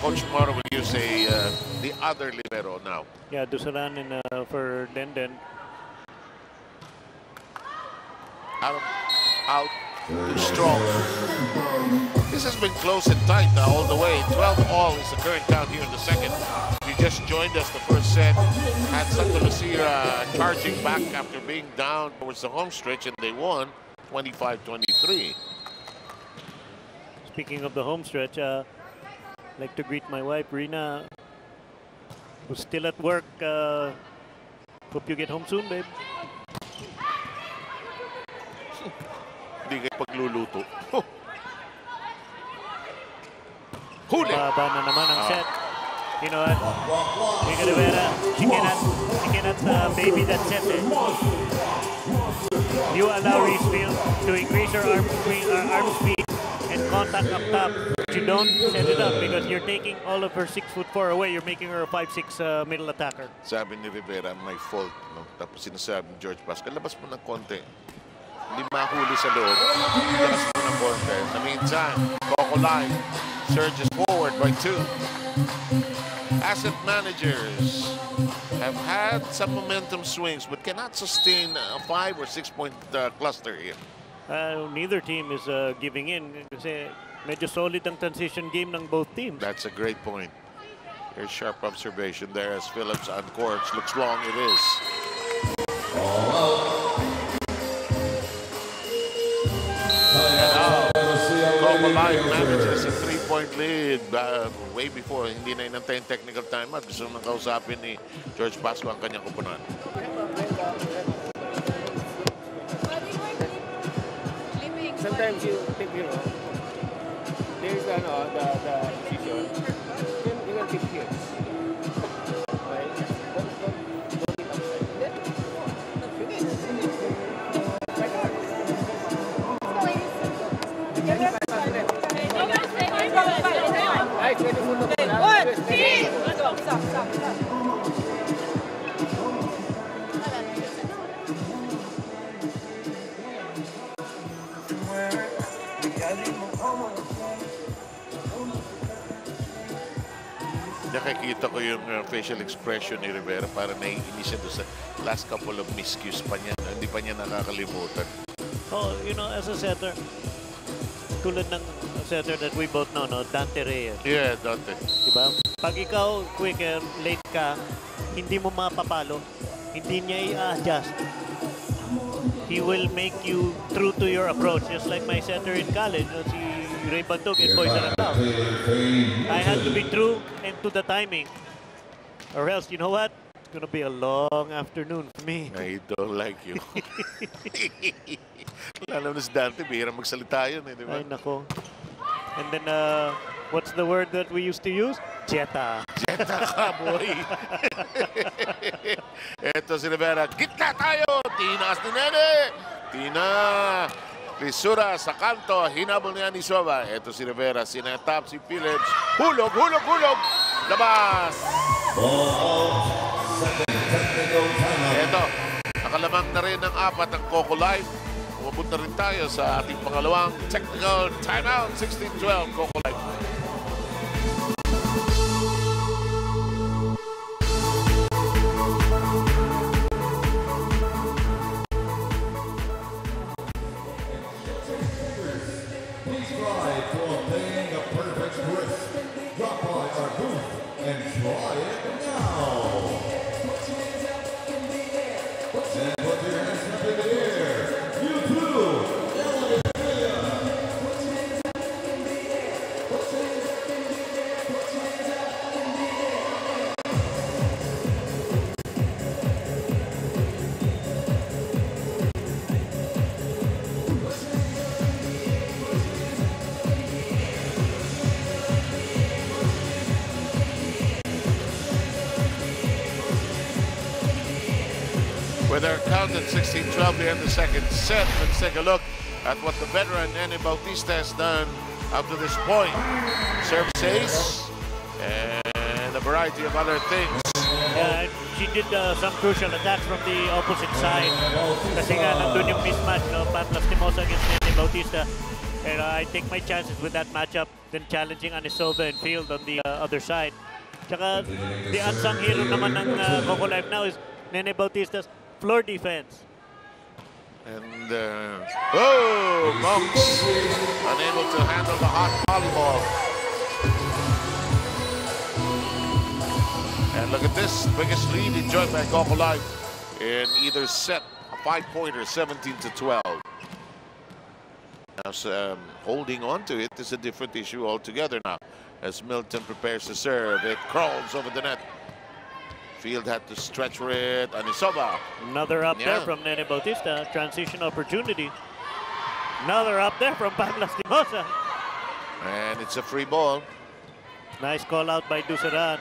Coach Moro will use the other libero now. Yeah, Dusalanin for Denden. Out. Too strong. This has been close and tight all the way. 12-all is the current count here in the second. If you just joined us, the first set had St Lucia charging back after being down towards the home stretch, and they won 25-23. Speaking of the home stretch, I'd like to greet my wife, Rina, who's still at work. Hope you get home soon, babe. Hindi kayo pagluluto. Huli! Baba na naman ang set. You know what? Mika Rivera, she cannot baby that set. Eh. You allow Reese Field to increase her arm speed and contact up top. But you don't set it up because you're taking all of her 6'4" away. You're making her a 5'6" middle attacker. Sabi ni Rivera, my fault. No? Tapos sinasabi ni George Pascal, labas mo ng konti. Hindi mahuli sa loob. Labas mo ng konti. In the meantime, Cocolife surges forward by 2. Asset managers have had some momentum swings but cannot sustain a 5 or 6 point cluster here. Neither team is giving in kasi medyo solid ang transition game ng both teams. That's a great point. Here's sharp observation there as Phillips uncorks. Looks long, it is. Cocolife manages a 3-point lead way before. Hindi na inantay yung technical timeout. Gusto nang kausapin ni George Pasco ang kanyang kupunan. Sometimes you think, you know, there's the decision. You can pick here. Right? Don't hit outside. Then, finish. nakikita ko yung facial expression ni Rivera para naiinis siya doon sa last couple of miscues pa niya. Hindi pa niya nakakalimutan. Oh, you know, as a setter, tulad ng setter that we both know, no? Dante Reyes. Yeah, Dante. Diba? Pag ikaw quicker, late ka, hindi mo mapapalo. Hindi niya i-adjust. He will make you true to your approach, just like my setter in college, no? Si Ray Bantog in Boys and Town. I had to be true and to the timing. Or else, you know what? It's gonna be a long afternoon for me. I don't like you. Lalo na si Dante, bihira magsalita yun, di ba? Ay, nako. And then, what's the word that we used to use? Jetta. Jetta ka, boy. Eto si Rivera. Gitna tayo! Tinaas ni Nene! Tina! Lisura sa kanto. Hinabol niya ni Soba. Eto si Rivera. Sinatap si Phillips. Hulog, hulog, hulog! Labas! Eto. Nakalamang na rin ng 4 ang Cocolife. Umabot na rin tayo sa ating pangalawang technical timeout. 16-12 Cocolife. With our count at 16-12, we end the second set. Let's take a look at what the veteran Nene Bautista has done up to this point. Serve ace and a variety of other things. Yeah, she did some crucial attacks from the opposite side. Kasi nga, nandun yung mismatch, no? Pam Lastimosa against Nene Bautista. And I take my chances with that matchup than challenging Anisova and Field on the other side. Tsaka, the unsung hero naman ng Cocolife now is Nene Bautista's floor defense. And, oh, Monks unable to handle the hot volleyball. And look at this, biggest lead enjoyed by Cocolife in either set, a 5-pointer, 17-12. Now, holding on to it is a different issue altogether now. As Milton prepares to serve, it crawls over the net. Field had to stretch for it. Anisova. Another up there from Nene Bautista. Transition opportunity. Another up there from Pam Lastimosa. And it's a free ball. Nice call out by Dusaran.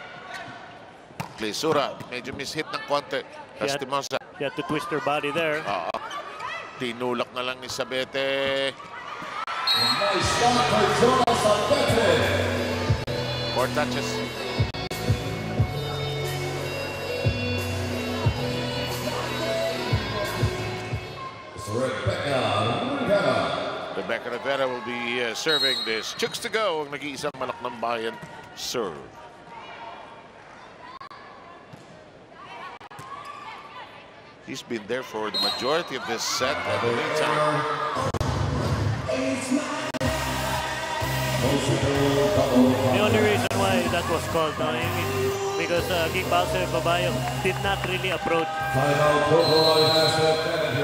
Lisura. Medyo mishit ng konti. Lastimosa. She had to twist her body there. Tinulak na lang ni Sabete. Nice shot by Jonas Sabete. 4 touches. Rebecca Rivera will be serving this. Chicks to go. Ang nag-iisang malak ng bayan serve. He's been there for the majority of this set. At the meantime, the only reason why that was called, because Kickboxer Babayo did not really approach.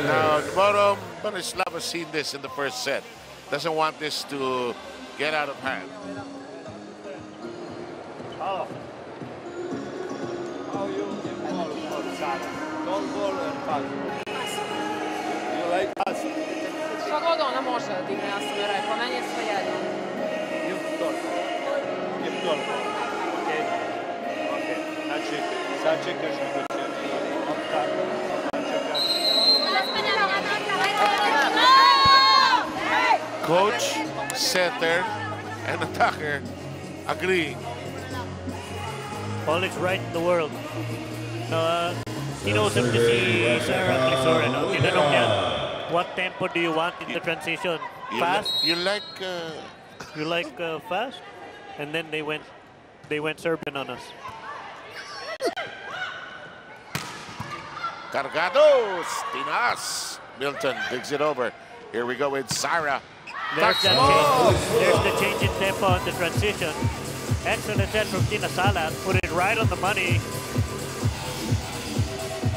now, tomorrow, Banislav has seen this in the first set. Doesn't want this to get out of hand. How you call for Sara? Don't call her pass. You like pass? Šta god ona može da digne, ja sam joj rekla, meni je sve jedno. Give toliko. Give toliko. Okej? Okej. Znači, sad čekaš nego će. Tako. Sad čekaš. Coach, setter, and attacker agreeing. All is right in the world. Kinausap niya si Sarah Clisore. Tinanong niya, what tempo do you want in the transition? Fast? You like... You like fast? And then they went they went Serbian on us. Cargados, Tinas. Milton digs it over. Here we go with Sarah. There's that change. There's the change in tempo on the transition. Excellent set from Tina Salas. Put it right on the money.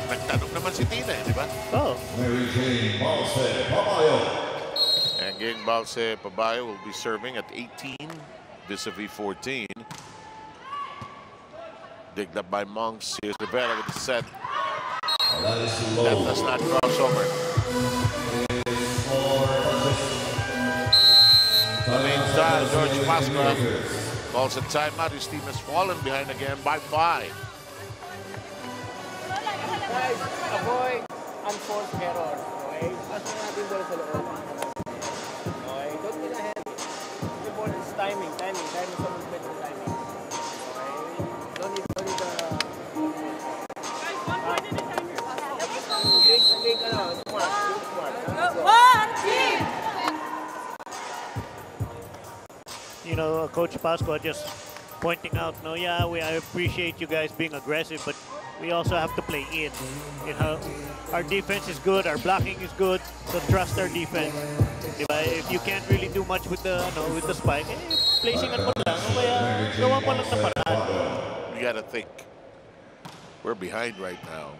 Nagtanong naman si Tina, di ba? Oh. Mary Jane Balse Pabayo. And Ging Balse Pabayo will be serving at 18 vis-a-vis 14. Digged up by Monks. Here's Rivera with the set. That does not cross over. In the meantime, George Pasqua calls a timeout. His team has fallen behind again by 5. Guys, avoid unforced error. Okay? Pasok natin bola sa loob. Okay? Don't get ahead. The ball is timing sa movement ng timing. Okay? Don't need the... Guys, 1 point in the timer. Take, smart. One team! You know, Coach Pasqua just pointing out, no, yeah, I appreciate you guys being aggressive, but we also have to play in. You know, our defense is good, our blocking is good, so trust our defense. If you can't really do much with the spike, placing it mo lang, kaya gawa mo lang na paraan. You gotta think. We're behind right now.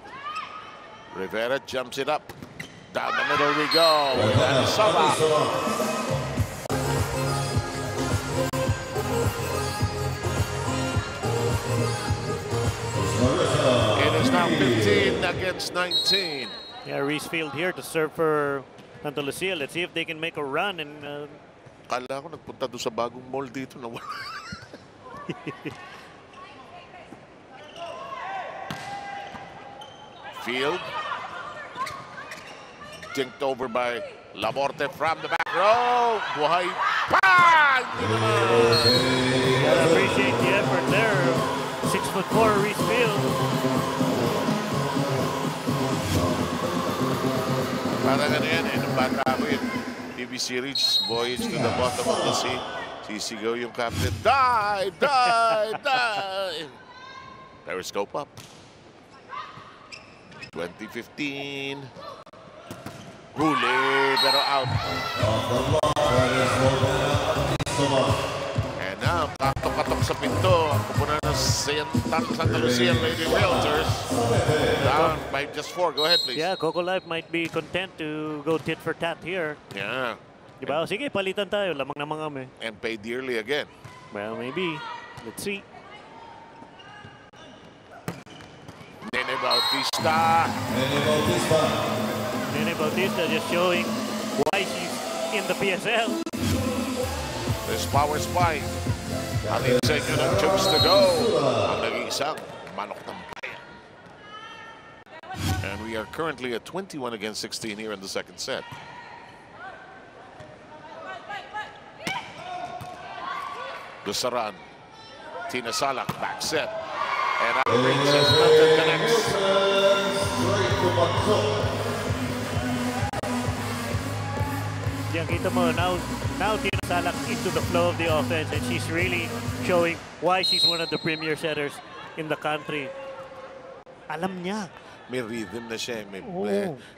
Rivera jumps it up. Down the middle we go. And Saba. It is now 15 against 19. Yeah, Reese Field here to serve for St Lucia. Let's see if they can make a run. And Kala ko nagpunta doon sa bagong mall dito na wala. Field. Dinked over by Laborte from the back row. Buhay pa! I appreciate the effort there. 6'4" Reese Field. Parang ano yan eh, nung bata ko yun. TV series, Voyage to the Bottom of the Sea. Sisigaw yung captain, die, die, die! Periscope up. 2015. Huli, pero out. And now, katok-katok sa pinto. Ang kupunan ng Santa Lucia Lady Realtors. Down by just 4. Go ahead, please. Yeah, Cocolife might be content to go tit for tat here. Yeah. Diba? Sige, palitan tayo. Lamang na mga kami. And pay dearly again. Well, maybe. Let's see. Nene Bautista. Nene Bautista just showing why she's in the PSL. This power spike. Ang insenyo ng chokes to go. Ang nag-iisang manok ng bayan. And we are currently at 21 against 16 here in the second set. Gusaran. Tina Salak back set. And out rings as Milton connects. Diyan kita mo, now Tina Salak into the flow of the offense and she's really showing why she's one of the premier setters in the country. Alam niya. May rhythm na siya.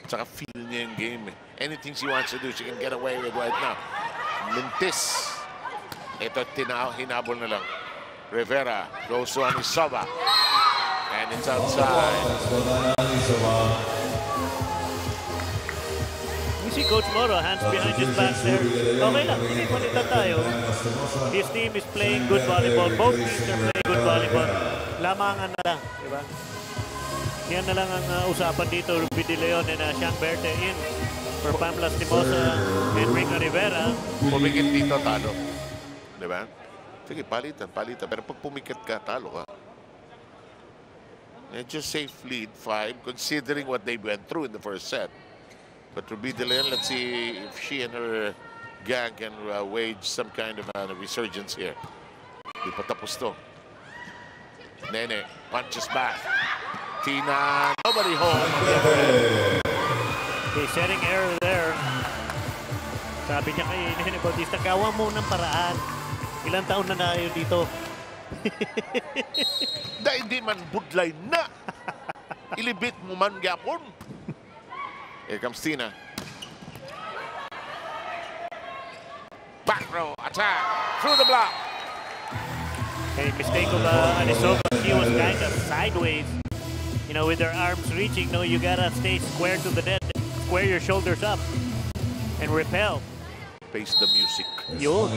Tsaka feel niya yung game. Anything she wants to do, she can get away with right now. Mintis. Ito, hinabol na lang. Rivera goes to Anisova. And it's outside. You see Coach Moro, hands behind his back there. Okay lang, hindi palitan tayo. His team is playing good volleyball. Both teams are playing good volleyball. Lamangan na lang, di ba? Yan na lang ang usapan dito. Ruby De Leon and Sean Berte in for Pamela Stimosa and Rica Rivera. Pumikit dito, talo. Di ba? Sige, palitan. Pero pag pumikit ka, talo ka. And just safe lead 5, considering what they went through in the first set. But Ruby De Leon, let's see if she and her gang can wage some kind of a resurgence here. Di pa tapos to. Nene punches back. Tina, nobody home. Okay, setting error there. Sabi niya kay Nene Bautista, gawa mo ng paraan. Ilang taon na tayo dito. Da hindi man budlay na. Ilibit mo man gyapon. Here comes Tina. Back row attack through the block. A mistake of Anisova. She was kind of sideways. You know, with her arms reaching. No, you gotta stay square to the net. Square your shoulders up and repel. Face the music. Yo.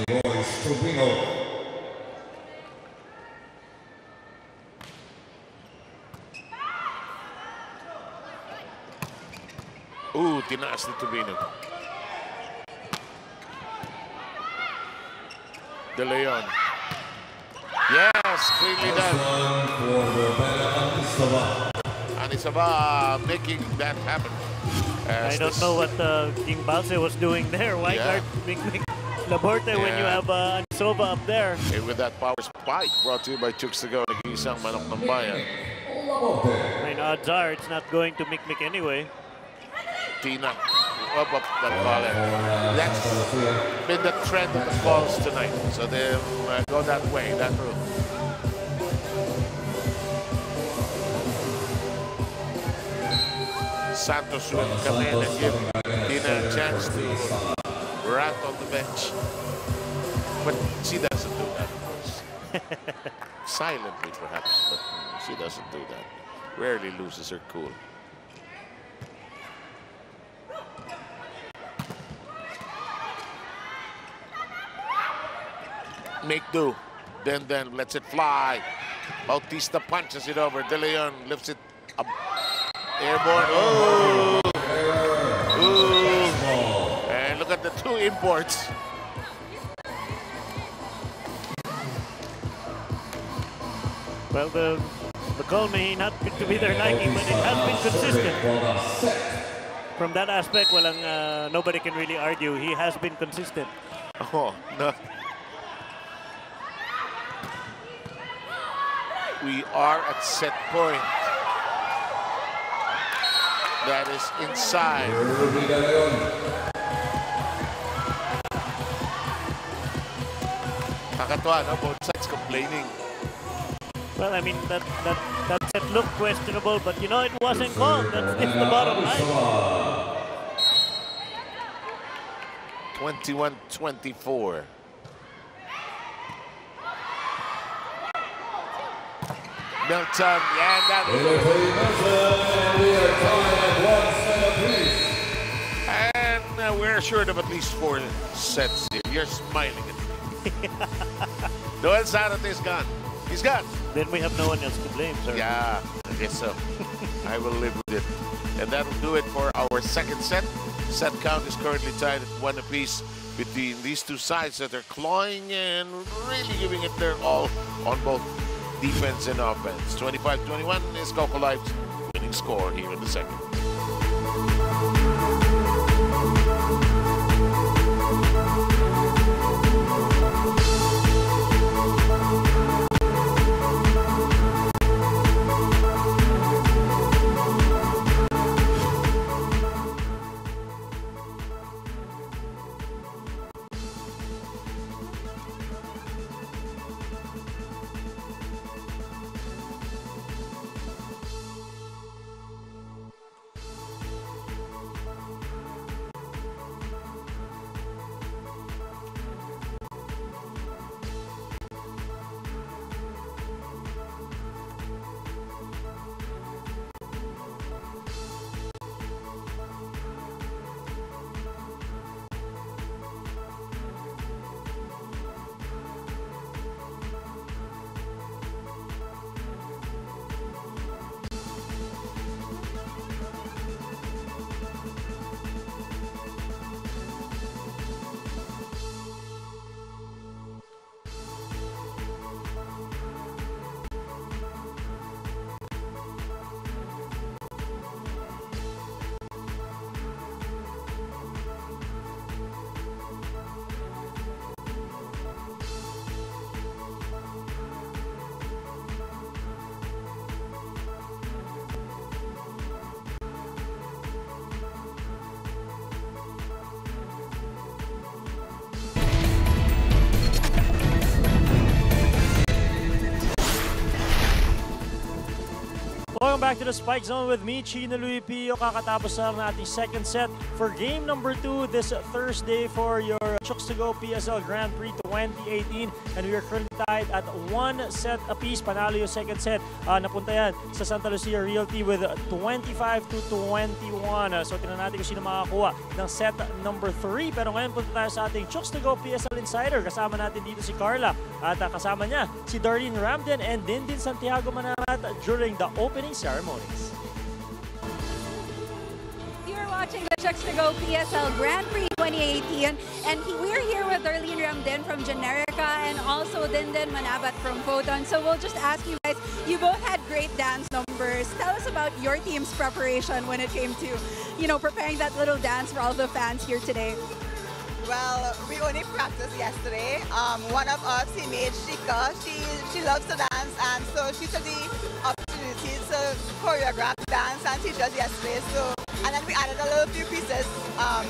Ooh, tinaas ni Tubino. De Leon. Yes, cleanly done. Anisaba making that happen. I don't know what King Balse was doing there. Why guard Laborte when you have Anisova up there? And with that power spike brought to you by Chooks to go, nag-iisang manok ng bayan. I mean, odds are it's not going to Mikmik anyway. Tina up that volley. That's been the trend of the falls tonight. So they go that way, that route. Santos will come in and give Tina a chance to rat on the bench. But she doesn't do that, of course. Silently, perhaps, but she doesn't do that. Rarely loses her cool. Make do. Then lets it fly. Bautista punches it over. De Leon lifts it up. Airborne. Oh! Ooh. And look at the two imports. Well, the call may not to be their liking, but it has been consistent. From that aspect, walang, nobody can really argue. He has been consistent. Oh, no. We are at set point. That is inside. Kakatuwa, no? Both sides complaining. Well, I mean, that set looked questionable, but you know, it wasn't called. That's the bottom line. 21-24. Milton, yeah, that and we're assured of at least 4 sets here. You're smiling at me. Noel Zarate's gone. He's gone. Then we have no one else to blame, sir. Yeah, I guess so. I will live with it. And that'll do it for our second set. Set count is currently tied at 1 apiece between these two sides that are clawing and really giving it their all on both defense and offense. 25-21 is Cocolife's winning score here in the second. Welcome back to the Spike Zone with me, Chino Luis Pio. Kakatapos lang natin second set for game number 2 this Thursday for your Chooks to Go PSL Grand Prix 2018. And we are currently tied at 1 set apiece. Panalo yung second set. Napunta yan sa Santa Lucia Realty with 25-21. So tingnan natin kung sino makakakuha ng set number 3. Pero ngayon punta tayo sa ating Chooks to Go PSL Insider. Kasama natin dito si Carla at kasama niya si Darlene Ramden and din Santiago Manarat during the opening ceremonies. You're watching the Chooks to Go PSL Grand Prix 2018, and we're here with Darlene Ramden from Generica and also Dindin Manabat from Photon. So we'll just ask you guys, you both had great dance numbers. Tell us about your team's preparation when it came to, preparing that little dance for all the fans here today. Well, we only practiced yesterday. One of our teammates, Shika, she loves to dance, and so she took the opportunity to choreograph dance and teach us yesterday. So, and then we added a little few pieces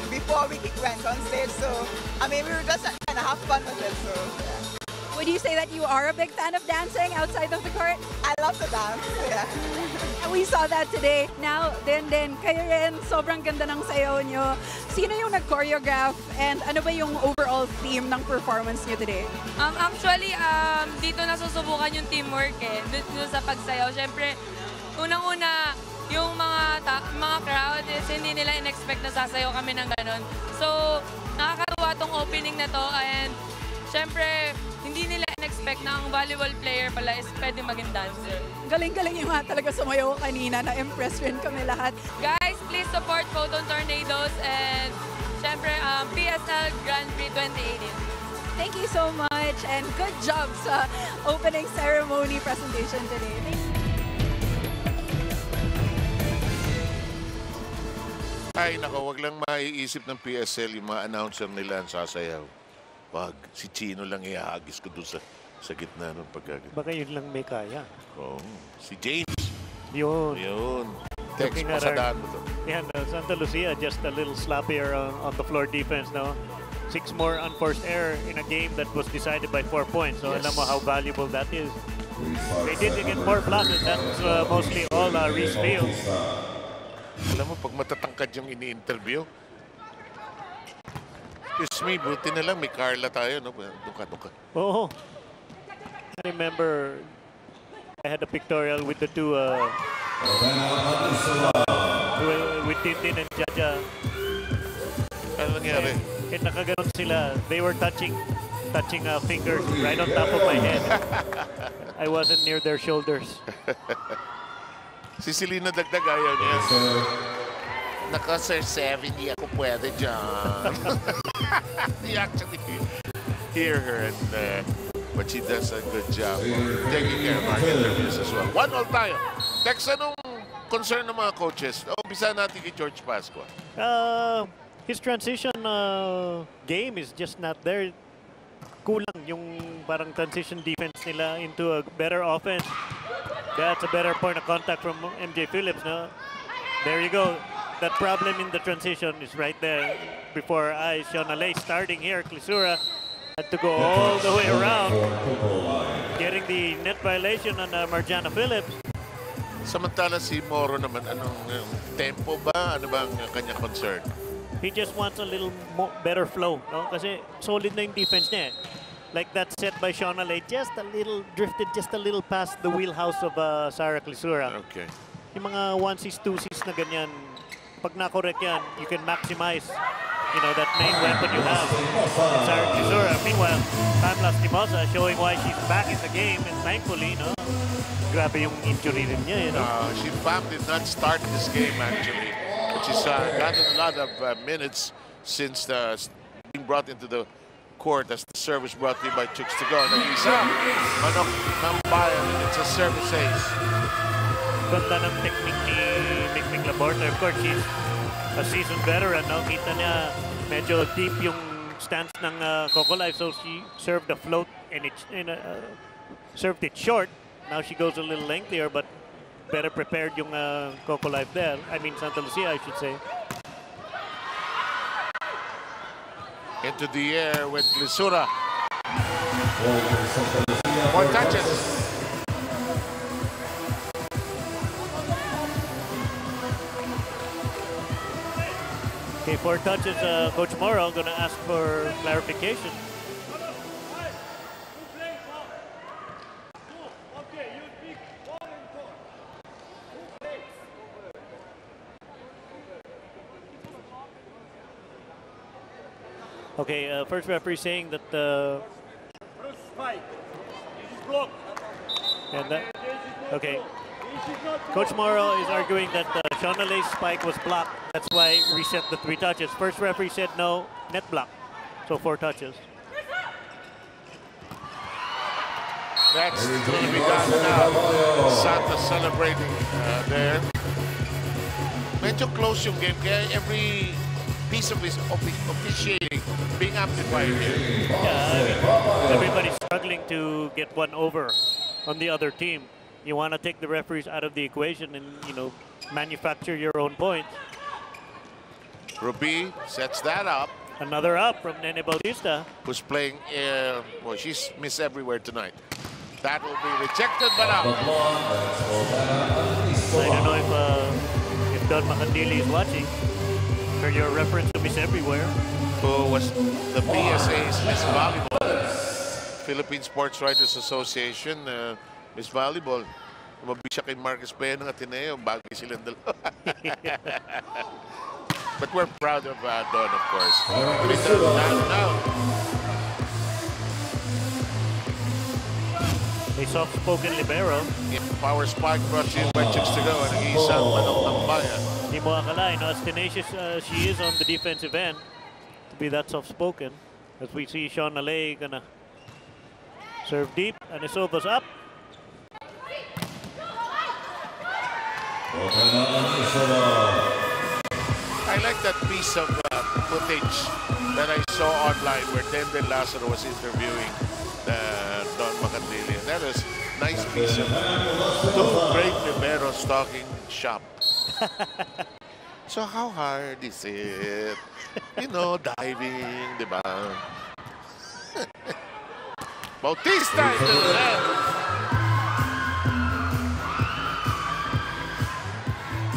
before we went on stage. So, we were just trying to have fun with it. So, yeah. Would you say that you are a big fan of dancing outside of the court? I love to dance, yeah. We saw that today. Now, Dindin, kayo rin, sobrang ganda ng sayaw nyo. Sino yung nag-choreograph and ano ba yung overall theme ng performance nyo today? Actually, dito nasusubukan yung teamwork dito sa pagsayaw. Siyempre, unang-una, yung mga crowd hindi nila in-expect na sasayaw kami ng ganon. So, nakakatuwa tong opening na to and siyempre, hindi nila in-expect na ang volleyball player pala is pwede maging dancer. Galing-galing yung talaga sumayaw kanina. Na-impress rin kami lahat. Guys, please support Photon Tornadoes and siyempre PSL Grand Prix 2018. Thank you so much and good job sa opening ceremony presentation today. Ay, nako, wag lang maiisip ng PSL yung mga announcer nila ang sasayaw. Wag, si Chino lang ihagis ko doon sa gitna ng pagkagano. Baka yun lang may kaya. Oh, si James. Yun. Text, pasadaan mo to. Yeah, Santa Lucia just a little sloppier on the floor defense, no? 6 more unforced error in a game that was decided by 4 points. So, alam mo how valuable that is. They did get 4 blocks. That's mostly all Reese Fields. Alam mo, pag matatangkad yung ini-interview, excuse me, buti na lang may Carla tayo, no? Duka. Oh, I remember I had a pictorial with the two with Tintin and Jaja. Ano nangyari? And nakaganon sila. They were touching fingers right on top of my head. I wasn't near their shoulders. Si Selena Dagdag ayaw niya. Naka-Sir 7, di ako pwede dyan. You actually hear her, but she does a good job taking care of our interviews as well. 1-1 tayo. Tex, anong concern ng mga coaches? Umpisa natin kay George Pascua. His transition game is just not there. Kulang yung parang transition defense nila into a better offense. That's a better point of contact from MJ Phillips. No? There you go. That problem in the transition is right there before eyes. Shona Lay starting here. Clisura had to go all the way around, getting the net violation on Marjana Phillips. Samantala si Moro naman, anong tempo ba? Ano ba ang kanya concern? He just wants a little better flow, no? Kasi solid na yung defense niya. Like that set by Shona Lay, just a little drifted, just a little past the wheelhouse of Sarah Clisura. Okay. Yung mga 1-6, 2-6 na ganyan, pag na-correct yan, you can maximize, that main weapon you have. And Sarah Clisura, meanwhile, Pamela Stimosa showing why she's back in the game, and thankfully, grabe yung injury rin niya, Pam did not start this game, actually. But she's gotten a lot of minutes since being brought into the court as the service brought to you by Chooks to Go. Nag-isa, manok ng bayan, and it's a service ace. Ganda ng technique ni Nick Laborte. Of course, she's a seasoned veteran. No? Kita niya medyo deep yung stance ng Cocolife. So she served the float and served it short. Now she goes a little lengthier, but better prepared yung Cocolife there. I mean Santa Lucia, I should say. Into the air with Clisura. 4 touches. Okay, 4 touches. Coach Morrow going to ask for clarification. Okay, first referee saying that okay. Coach Morrow is arguing that Shauna Lay's spike was blocked. That's why reset the 3 touches. First referee said no, net block. So 4 touches. That's going to be done now. Santa celebrating there. Medyo close yung game. Kaya every piece of his officiating being amplified here. Yeah, I mean, everybody's struggling to get one over on the other team. You want to take the referees out of the equation and, you know, manufacture your own points. Ruby sets that up. Another up from Nene Bautista. Who's playing, well, she's missed everywhere tonight. That will be rejected, but out. I don't know if Don Macandili is watching. For your reference to Miss Everywhere. Who was the PSA's Miss Volleyball. Philippine Sports Writers Association, Miss Volleyball. Mabig siya kay Marcus Pena ng Ateneo. Bagay silang dalawa. But we're proud of Don, of course. Now. A soft-spoken libero. Power spike brought to you by Chicks to Go. And isang manok ng bayan. Hindi mo akalain, as tenacious she is on the defensive end, to be that soft-spoken. As we see Shauna Lay gonna serve deep, and Isova's up. I like that piece of footage that I saw online where Denden Lazaro was interviewing Don Macandili. That was a nice piece of 2 great liberos talking shop. So how hard is it? You know, diving, di ba? Bautista into the net.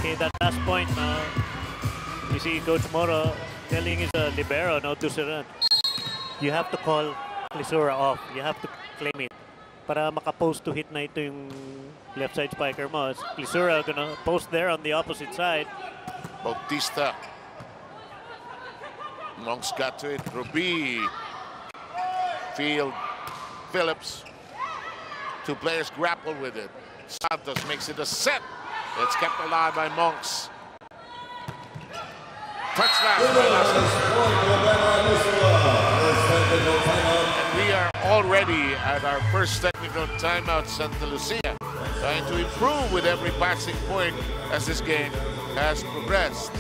Okay, that last point, you see Coach Moro telling his libero now to surrender. You have to call Lisura off. You have to claim it. Para makapost to hit na ito yung left side spiker mo. Lisura gonna post there on the opposite side. Bautista. Monks got to it. Ruby. Field. Phillips. 2 players grapple with it. Santos makes it a set. It's kept alive by Monks. Touchdown. And we are already at our first technical timeout, Santa Lucia. Trying to improve with every passing point as this game has progressed.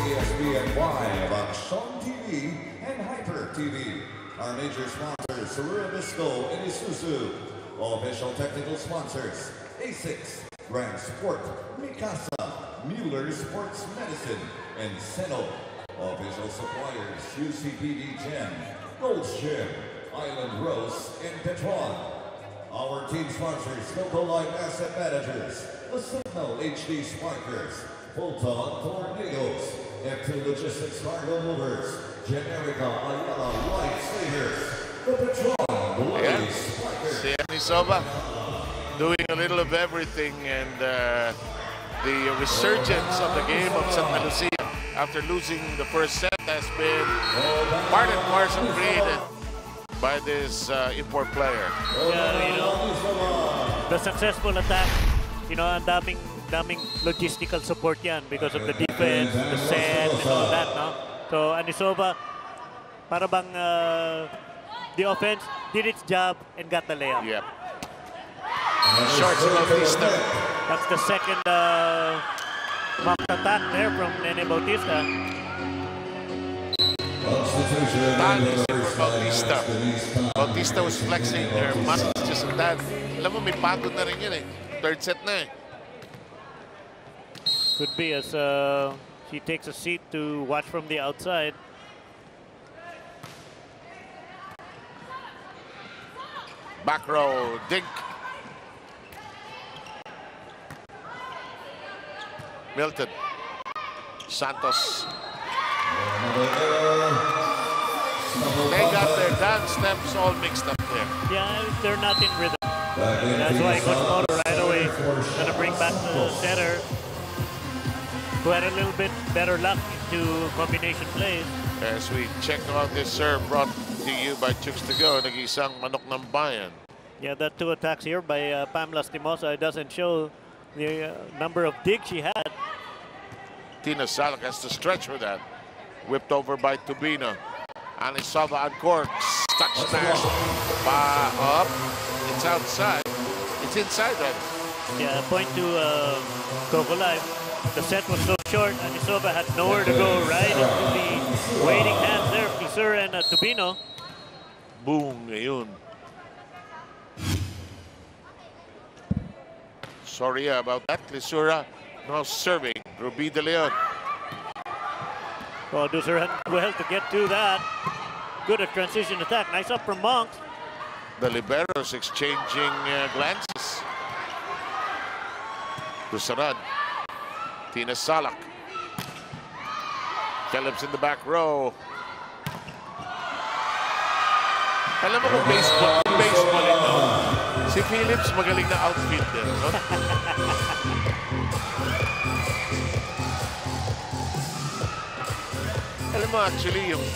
ESPN Live on Sean TV and Hyper TV. Our major sponsors, Sarura Bisco and Isuzu. Official technical sponsors, ASICS, Grand Sport, Mikasa, Mueller Sports Medicine, and Seno. Official suppliers, UCPD Gem, Gold's Gym, Island Rose, and Petron. Our team sponsors, Cocolife Asset Managers, the Signal HD Sparkers, Fulton Tornadoes, F2 Logistics Cargo Movers, Generica Ayala Lifesavers, the Petron Blaze Sparkers. See Anisova doing a little of everything, and the resurgence of the game of Santa Lucia after losing the first set has been part and parcel created by this import player. Yeah, you know, the successful attack, you know, ang daming logistical support yan because of the defense, the set, and all that, no? So Anisova, para bang the offense did its job and got the layup. Yep. Shorts Bautista. That's the second mock attack there from Nene Bautista. Talis for Bautista. Bautista was flexing her muscles just like that. Alam mo, may pagod na rin yun eh. Third set na eh. Could be as she takes a seat to watch from the outside. Back row, Dink. Milton. Santos. They got their dance steps all mixed up there. Yeah, they're not in rhythm. That's why Coach Moro right away gonna bring back the setter, who had a little bit better luck into combination plays. As we check on this serve brought to you by Chooks to Go, nag-isang manok ng bayan. Yeah, that 2 attacks here by Pam Lastimosa. It doesn't show the number of digs she had. Tina Salak has to stretch for that. Whipped over by Tubino. Anisova on court. Stuck smash. Up. It's outside. It's inside that. Yeah, point to Cocolife. The set was so short. Anisova had nowhere to go, right into the waiting hands there of Lisura and Tubino. Boom. Ngayon. Sorry about that. Lisura now serving. Ruby De Leon. Well, Dusaran well to get to that. Good at transition attack. Nice up from Monks. The liberos exchanging glances. Dusaran. Tina Salak. Phillips in the back row. Alam mo kung baseball ito. Si Phillips magaling na outfielder, no? Alam mo, actually, yung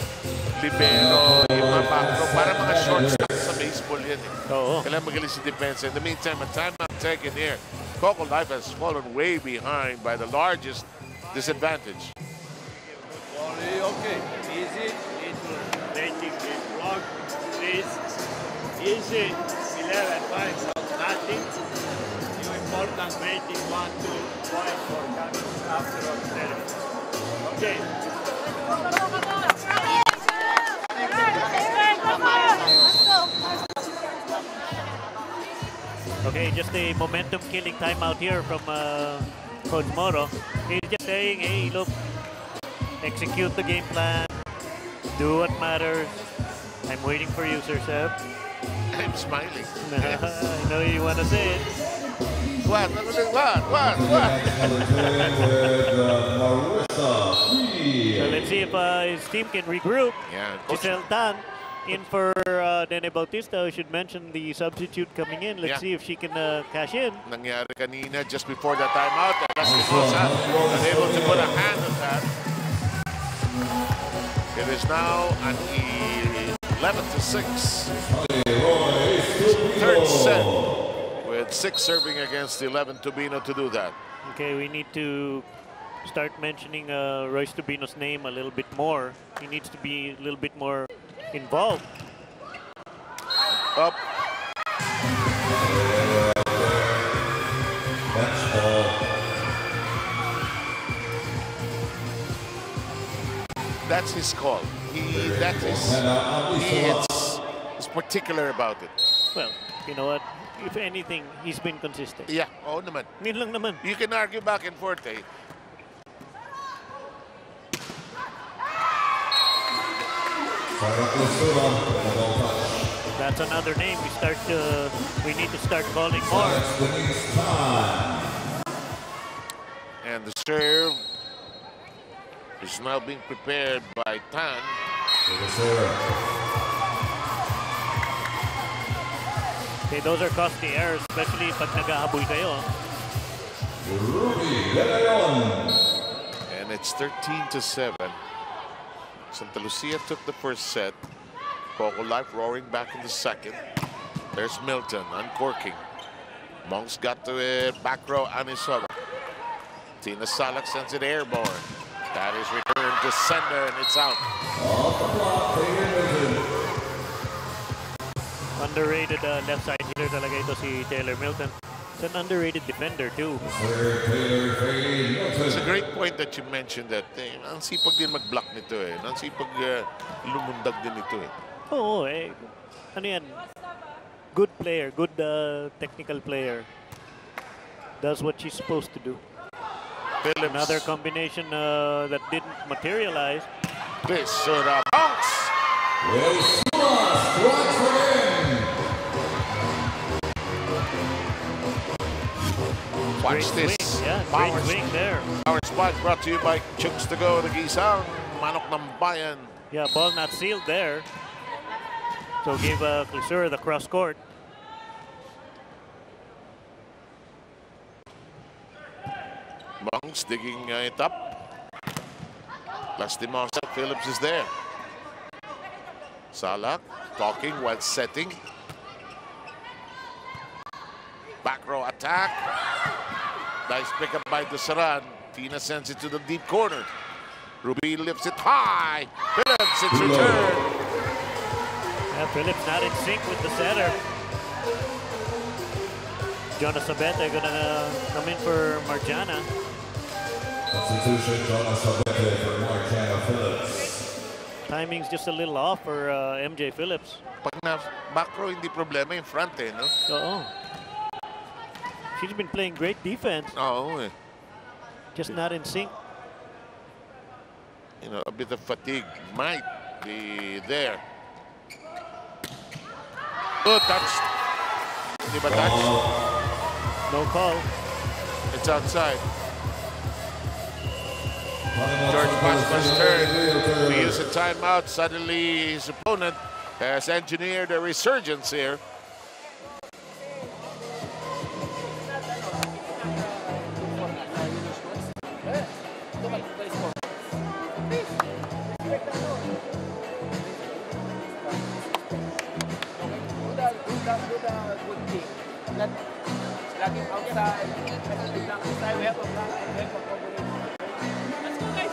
libero, yung mga backrow, para mga shortstop sa baseball yan. Kailangan magaling si defense. In the meantime, a timeout taken here. Cocolife has fallen way behind by the largest disadvantage. Okay, easy, rating is block, please. Easy, 11-5, nothing. New important rating 1-2 points for coming after observing. Okay. Okay, just a momentum-killing timeout here from Coach Moro. He's just saying, hey, look, execute the game plan, do what matters. I'm waiting for you, Sir Seb. I'm smiling. I know you want to say it. What? So let's see if his team can regroup. Yeah, Giselle Tan in for Nene Bautista. I should mention the substitute coming in. Let's see if she can cash in. Nangyari kanina just before the timeout. Lastimosa was able to put a hand on that. It is now an 11-6. Third set with 6 serving against 11 Tubino to do that. Okay, we need to start mentioning Royce Tubino's name a little bit more. He needs to be a little bit more involved. Up. That's his call. He is particular about it. Well, you know what? If anything, he's been consistent. Yeah, oo naman. Yun lang naman. You can argue back and forth, eh? That's another name we need to start calling more. And the serve is now being prepared by Tan. Okay, those are costly errors, especially pag naghahabol kayo. And it's 13-7. Santa Lucia took the first set. Cocolife roaring back in the second. There's Milton uncorking. Monks got to it. Back row, Anisova. Tina Salak sends it airborne. That is returned to sender, and it's out. Underrated left side hitter talaga ito si Taylor Milton. It's an underrated defender too. It's a great point that you mentioned that. Ang sipag din mag-block nito eh. Ang sipag lumundag din ito eh. Oo, ano yan? Good player, good technical player. Does what she's supposed to do. Phillips. Another combination that didn't materialize. This Monks. Watch this. Yeah, great swing there. Our spot brought to you by Chooks to Go, Nag-iisang manok ng bayan. Yeah, ball not sealed there. So gave Clisura the cross court. Bungs digging it up. Lastimosa, Phillips is there. Salak talking while setting. Back row attack. Nice pickup by Dusaran. Tina sends it to the deep corner. Ruby lifts it high. Phillips, it's returned. Yeah, Phillips not in sync with the setter. Jonas Abete gonna come in for Marjana. Substitution, Jonas Abete for Marjana Phillips. Timing's just a little off for MJ Phillips. Pag na back row, hindi problema yung front eh, no? Oo. She's been playing great defense. Oo eh. Just not in sync. You know, a bit of fatigue might be there. Good touch. Di ba touch? No call. It's outside. George Pascual's turn to use a timeout. Suddenly his opponent has engineered a resurgence here. Outside, we have a block and we have a combination. Let's go, guys.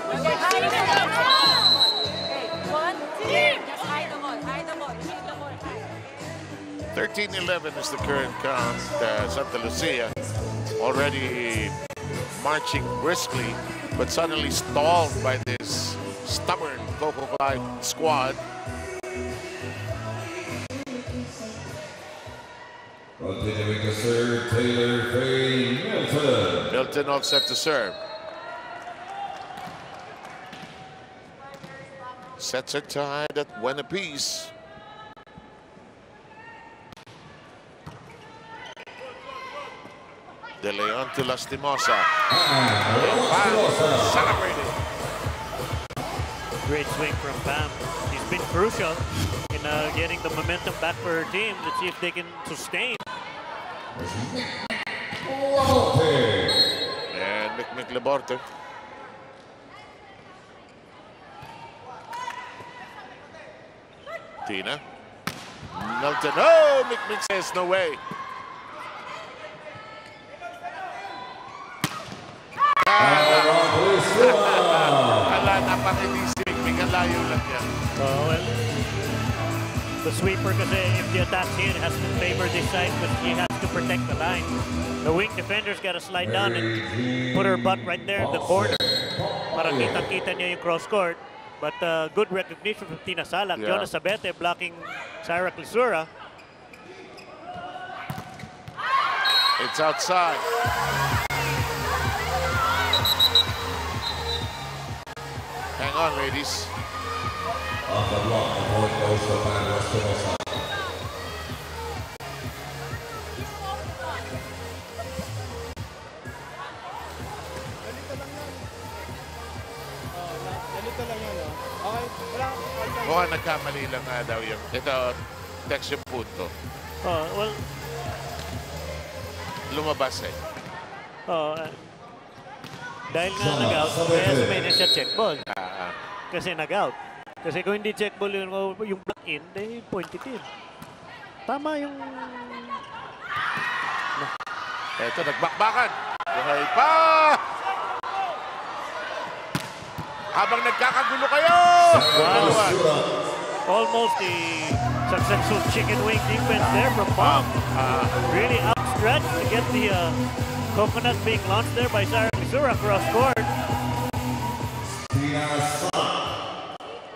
One, two. Just hide the ball. Hide the ball. Shoot the ball. 13-11 is the current count. Santa Lucia already marching briskly, but suddenly stalled by this stubborn Cocolife squad. Continuing to serve, Taylor Faye Milton. Milton all set to serve. Sets are tied at one apiece. De Leon to Lastimosa. Celebrated. Great swing from Pam. She's been crucial in getting the momentum back for her team. Let's see if they can sustain. And Mick Laborte. Tina. Milton. Oh, Mick says no way. Ala, napakidisig. Layo lang yan. Well, the sweeper kasi if the attack's in, has to favor this side, but she has to protect the line. The wing defender's got to slide down and put her butt right there in the corner para kitang-kita niya yung cross court. But good recognition from Tina Salak. Yeah. Jonas Abete blocking Sarah Clisura. It's outside. Hang on, ladies. Off the block, the point goes to Van Lastimosa. Mukhang nagkamali lang nga daw yung ito, text yung punto. Well, lumabas eh. Dahil nga nag-out, kaya sumayin siya check ball. Kasi nag-out. Kasi kung hindi check ball yung block in, then point it in. Tama yung... Ito, nagbakbakan. Buhay pa! Habang nagkakagulo kayo! Wow. Almost a successful chicken wing defense there from Bob. Really outstretched to get the coconut being launched there by Sarah Clisura cross court.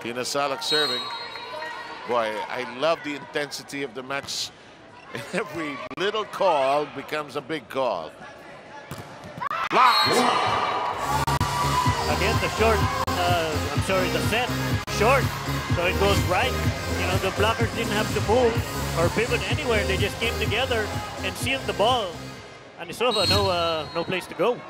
Tina Salak serving. Boy, I love the intensity of the match. Every little call becomes a big call. Blocked! Again, the short, I'm sorry, the set short. So it goes right. You know, the blockers didn't have to move or pivot anywhere. They just came together and sealed the ball. Anisova, no place to go.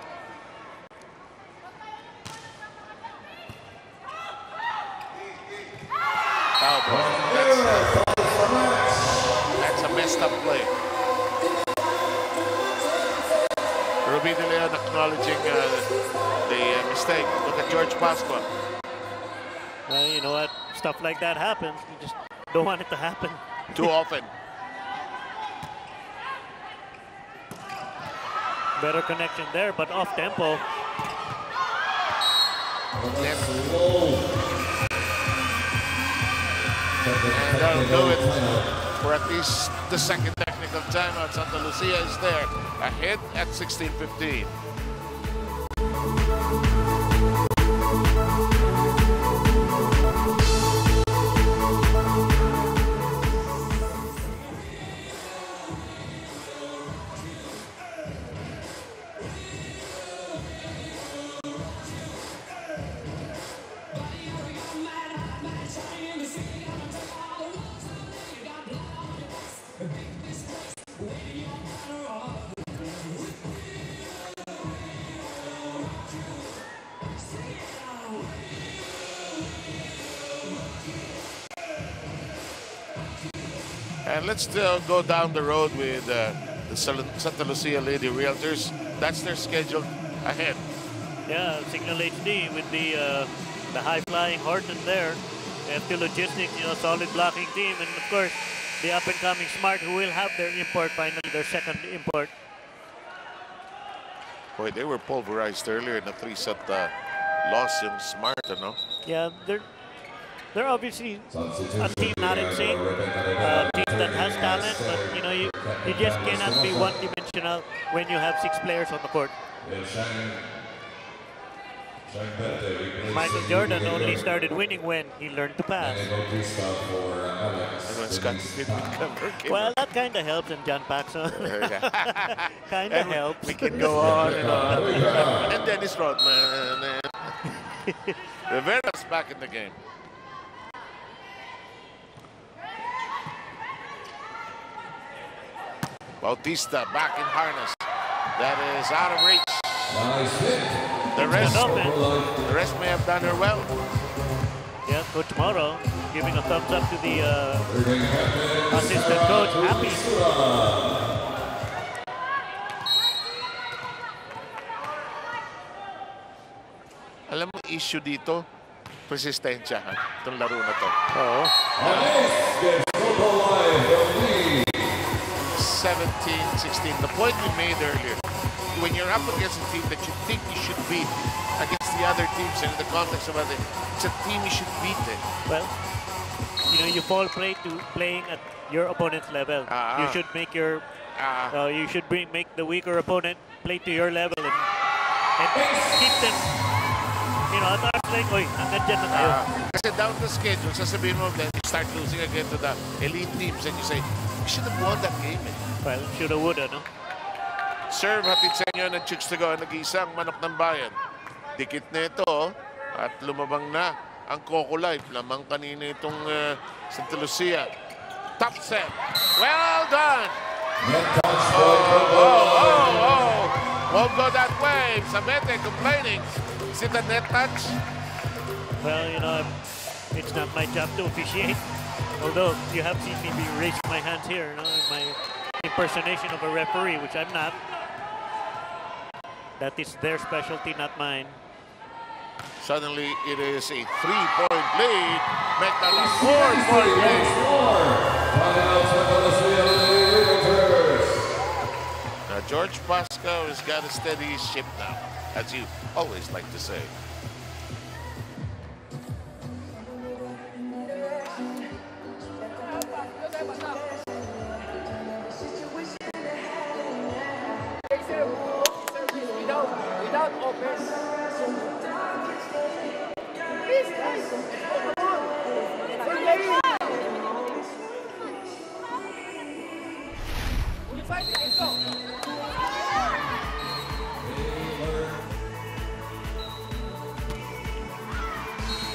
messed up play. Ruby De Leon acknowledging the mistake. Look at George Pasqua. You know what? Stuff like that happens. You just don't want it to happen. Too often. Better connection there, but off tempo. And that'll do it for at least the second technical timeout. Santa Lucia is there, ahead at 16:15. And let's go down the road with the Santa Lucia Lady Realtors. That's their schedule ahead. Yeah, Signal HD with the high-flying Horton there. FT Logistics, you know, solid blocking team. And, of course, the up-and-coming Smart, who will have their import finally, their second import. Boy, they were pulverized earlier in a 3-set loss in Smart, you know? Yeah, they're obviously a team not in sync, team that has talent, but you know you just cannot be one-dimensional when you have 6 players on the court. Michael Jordan only started winning when he learned to pass. Well, that kind of helps, and John Paxson kind of helps. We can go on and on. And Dennis Rodman. Rivera's back in the game. Bautista back in harness. That is out of reach. The rest may have done her well. Yeah, Coach Morrow giving a thumbs up to the assistant coach. Happy. Alam mo, issue dito, persistensya, itong laro na to. Oo. 17-16. The point we made earlier, when you're up against a team that you think you should beat against the other teams, and in the context of other, it's a team you should beat it. Well, you know, you fall prey to playing at your opponent's level. You should make your, make the weaker opponent play to your level and keep them, you know, at arm's length. Oy, hanggang dyan na tayo. Kasi down the schedule, sasabihin mo, then you start losing again to the elite teams, and you say, we should have won that game. Well, shoulda, woulda, no? Serve, hatid sa inyo ng Chicks to Go, nag-iisang manok ng bayan. Dikit na ito, at lumabang na ang Cocolife. Lamang kanina itong Santa Lucia. Top set. Well done! Won't go that way. Sabete complaining. Is it a net touch? Well, you know, it's not my job to officiate. Although you have seen me raising my hands here, you know, in my impersonation of a referee, which I'm not. That is their specialty, not mine. Suddenly, it is a 3-point lead. Make that a 4-point lead. Now, George Pascal has got a steady ship now, as you always like to say. Without offense.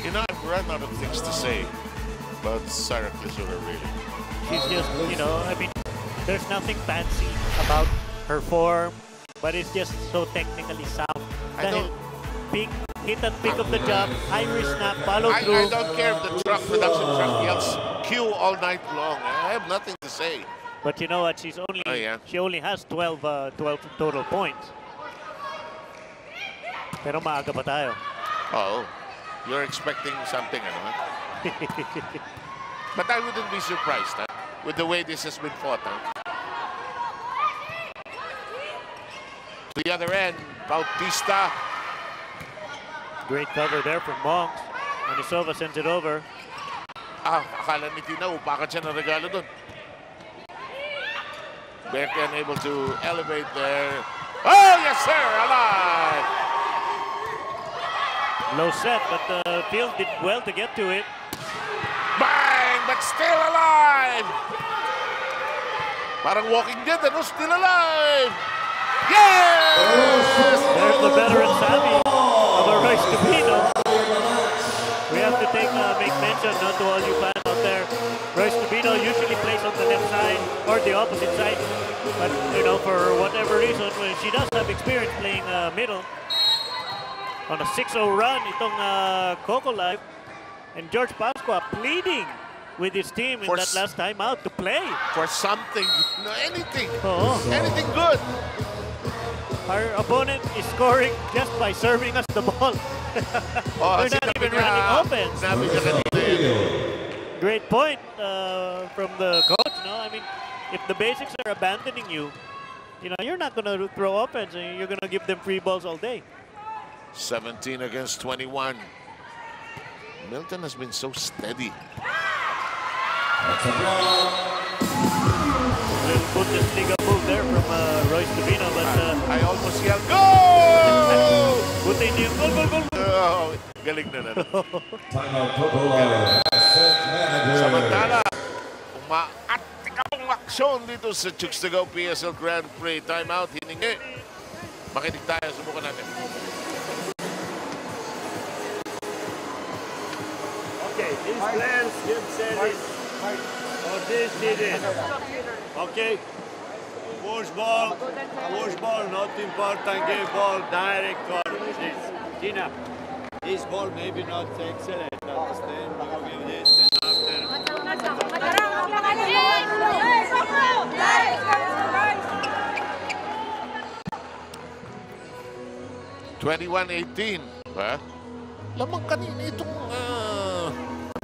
You know, I've run out of things to say about Sarah Klizura, really. She's just, you know, I mean, there's nothing fancy about her form, but it's just so technically sound. Dahil hit and pick of the job, high risk snap, follow through. I don't care if the production truck yells Q all night long. I have nothing to say. But you know what? She only has 12 total points. Pero maaga pa tayo. Oh, you're expecting something, ano? But I wouldn't be surprised, huh? With the way this has been fought, huh? To the other end, Bautista. Great cover there from Monks. Anisova sends it over. Akala ni Tina, upakan siya ng regalo dun. Becky unable to elevate there. Oh, yes, sir, alive! Low set, but the field did well to get to it. Bang! But still alive! Parang Walking Dead, ano? Still alive! Yes! There's the veteran savvy of a Royce Tubino. We have to make mention to all you fans out there. Royce Tubino usually plays on the left side or the opposite side. But, you know, for whatever reason, she does have experience playing middle. On a 6-0 run, itong Cocolife. And George Pascua pleading with his team in that last time out to play. For something, no, anything. Anything good. Our opponent is scoring just by serving us the ball. We're not even running offense. Great point from the coach. No, I mean, if the basics are abandoning you, you know, you're not going to throw offense and you're going to give them free balls all day. 17 against 21. Milton has been so steady. Little Bundesliga move there from Royce Tubino, but I almost yelled, go! Buti hindi yung goal. Oh, galing na. Samantala, umaatikaw aksyon dito sa Chicks to Go PSL Grand Prix. Timeout, hiningi. Makinig tayo, subukan natin. Okay, these players give service or this did it. Okay, push ball, not important, give ball direct for this. Tina, this ball maybe not excellent, understand? You give this and after. 21-18. Lamang kanina itong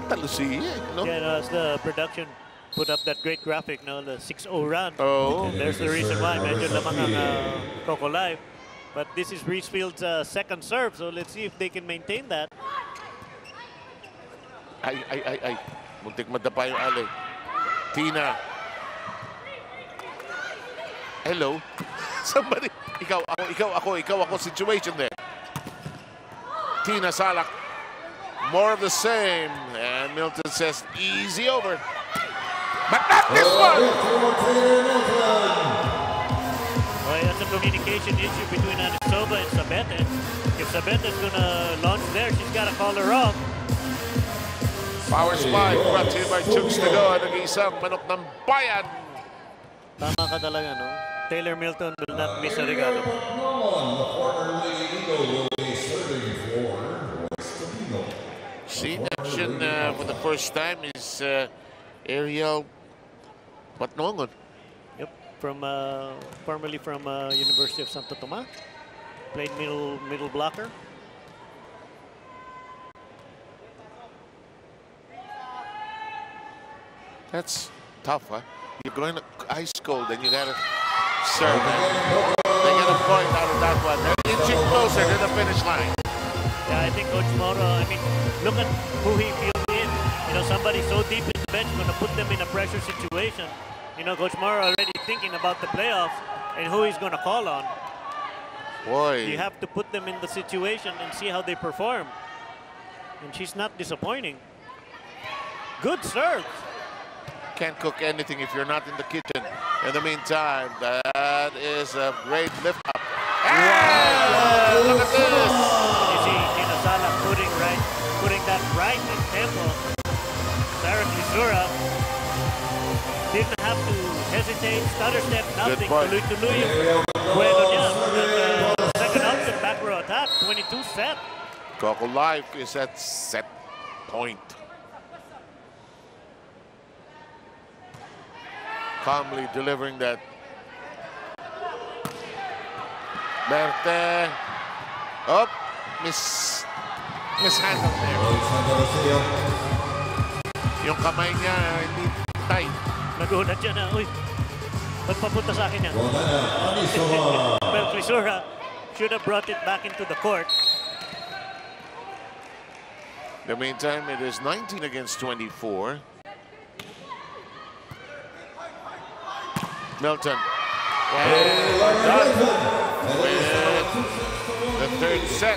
St Lucia, no? Yeah, no, as the production put up that great graphic, no, the 6-0 run. Oh. And there's the reason why. Medyo lamang ang Cocolife. But this is Reesfield's second serve, so let's see if they can maintain that. Ay. Muntik madapa yung alay. Tina. Hello? Somebody. Ikaw ako situation there. Tina Salak. More of the same. And Milton says, easy over. But not this one! Well, that's a communication issue between Anisova and Sabete. If Sabete's gonna launch there, she's gotta call her off. Power spike brought to you by Chooks to Go. Nag-iisang manok ng bayan. Tama ka talaga, no? Taylor Milton will not miss a regalo. Seen action for the first time is Ariel Patnongon. Yep, from formerly from University of Santo Tomas. Played middle blocker. That's tough, huh? You're going to ice cold, and you gotta serve. They get a point out of that one. They're inching closer to the finish line. Yeah, I think Coach Moro, I mean, look at who he feels in. You know, somebody so deep in the bench going to put them in a pressure situation. You know, Coach Moro already thinking about the playoffs and who he's going to call on. Boy. You have to put them in the situation and see how they perform. And she's not disappointing. Good serve. Can't cook anything if you're not in the kitchen. In the meantime, that is a great lift up. Wow. Look at this. You see Tina Sala putting that right in tempo. Sarah Klisura didn't have to hesitate, stutter step, nothing. Tuloy-tuloy yung bueno niya. Second option, back row attack, 22 set. Cocolife is at set point. calmly delivering that. Berte. Oh, mishandled there. Yung kamay niya hindi tight. Nagulat siya na, uy, ba't papunta sa akin yan? Well, Clisura should have brought it back into the court. In the meantime, it is 19 against 24. Milton. Well done with the third set.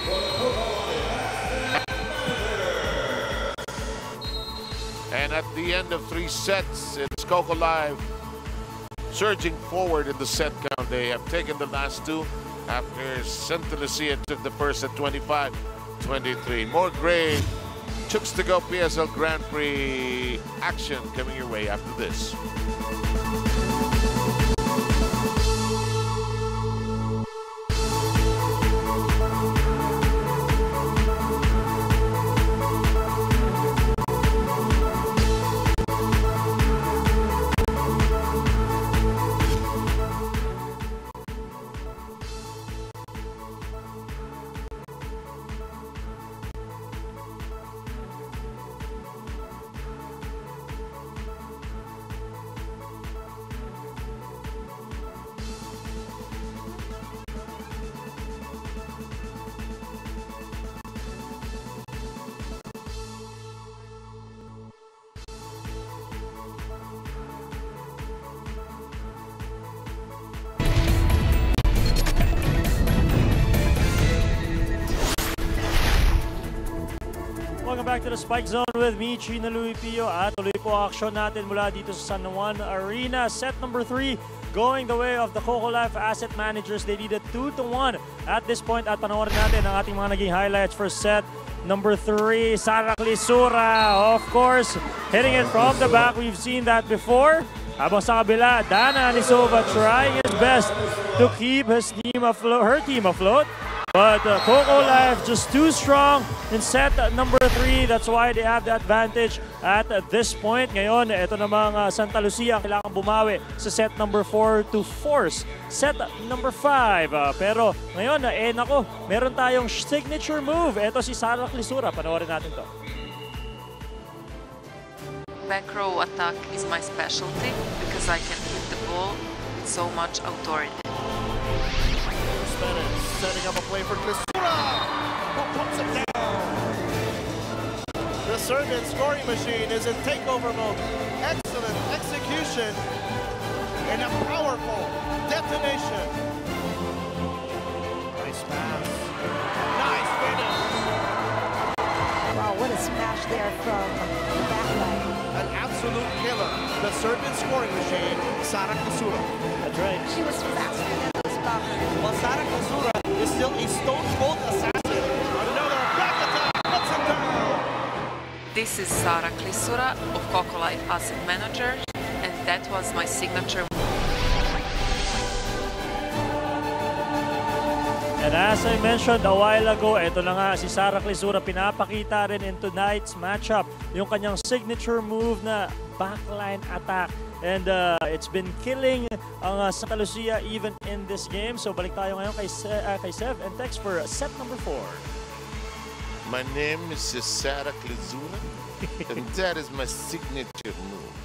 And at the end of 3 sets, it's Cocolife surging forward in the set count. They have taken the last 2 after St Lucia took the first at 25-23. More great Chooks to Go PSL Grand Prix action coming your way after this. Welcome back to the Spike Zone with me, Chino Louis Pio. At tuloy po action natin mula dito sa San Juan Arena. Set number 3 going the way of the Cocolife Asset Managers. They needed 2-1 at this point. At panoorin natin ang ating mga naging highlights for set number 3. Sarah Clisura, of course, hitting it from the back. We've seen that before. Habang sa kabila, Dana Anisova trying his best to keep his team afloat, her team afloat. But Cocolife just too strong in set number 3. That's why they have the advantage at this point. Ngayon, ito namang Santa Lucia kailangan bumawi sa set number 4 to force set number 5. Pero ngayon, nako, meron tayong signature move. Ito si Sarah Clisura. Panoorin natin to. Back row attack is my specialty because I can hit the ball with so much authority. Setting up a play for Clisura, who puts it down. The Serbian scoring machine is in takeover mode. Excellent execution and a powerful detonation. Nice pass. Nice finish. Wow, what a smash there from the back line. An absolute killer. The Serbian scoring machine, Sarah Clisura. That's right. She was faster than those blockers. Well, Sarah Clisura is still a stone-cold assassin. Another back attack, puts him down. This is Sarah Clisura of Cocolife Asset Managers, and that was my signature move. And as I mentioned a while ago, ito na nga si Sarah Clisura, pinapakita rin in tonight's matchup yung kanyang signature move na backline attack. And it's been killing ang Santa Lucia even in this game. So balik tayo ngayon kay Sev and Tex for set number 4. My name is Sarah Clisura, and that is my signature move.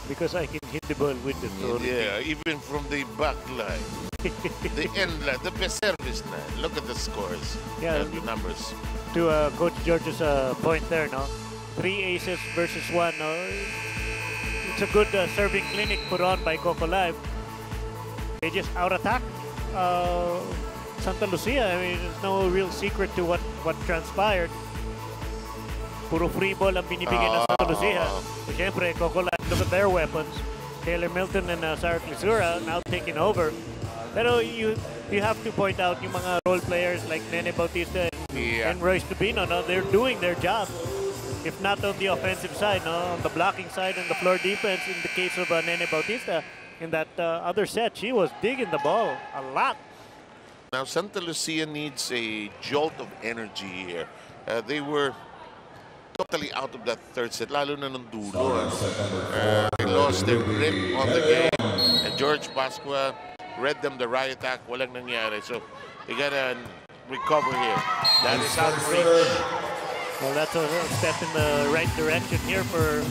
Because I can hit the ball with the throw. Yeah, even from the back line, the end line, the best service line. Look at the scores, and the numbers. To Coach George's point there, no? 3 aces versus 1, no? It's a good serving clinic put on by Cocolife. They just out-attack Santa Lucia. I mean, there's no real secret to what transpired. Puro free ball ang binibigay ng Santa Lucia. So, syempre, Cocolife, look at their weapons. Taylor Milton and Sarah Clisura now taking over. Pero you have to point out yung mga role players like Nene Bautista and Royce Tubino, no? They're doing their job. If not on the offensive side, no, on the blocking side and the floor defense. In the case of Nene Bautista, in that other set, she was digging the ball a lot. Now, Santa Lucia needs a jolt of energy here. They were totally out of that third set, lalo na nung dulo. They lost their grip on the game. George Pascua read them the riot act. Walang nangyari. So, they gotta recover here. That is outrageous. Well, that's a step in the right direction here for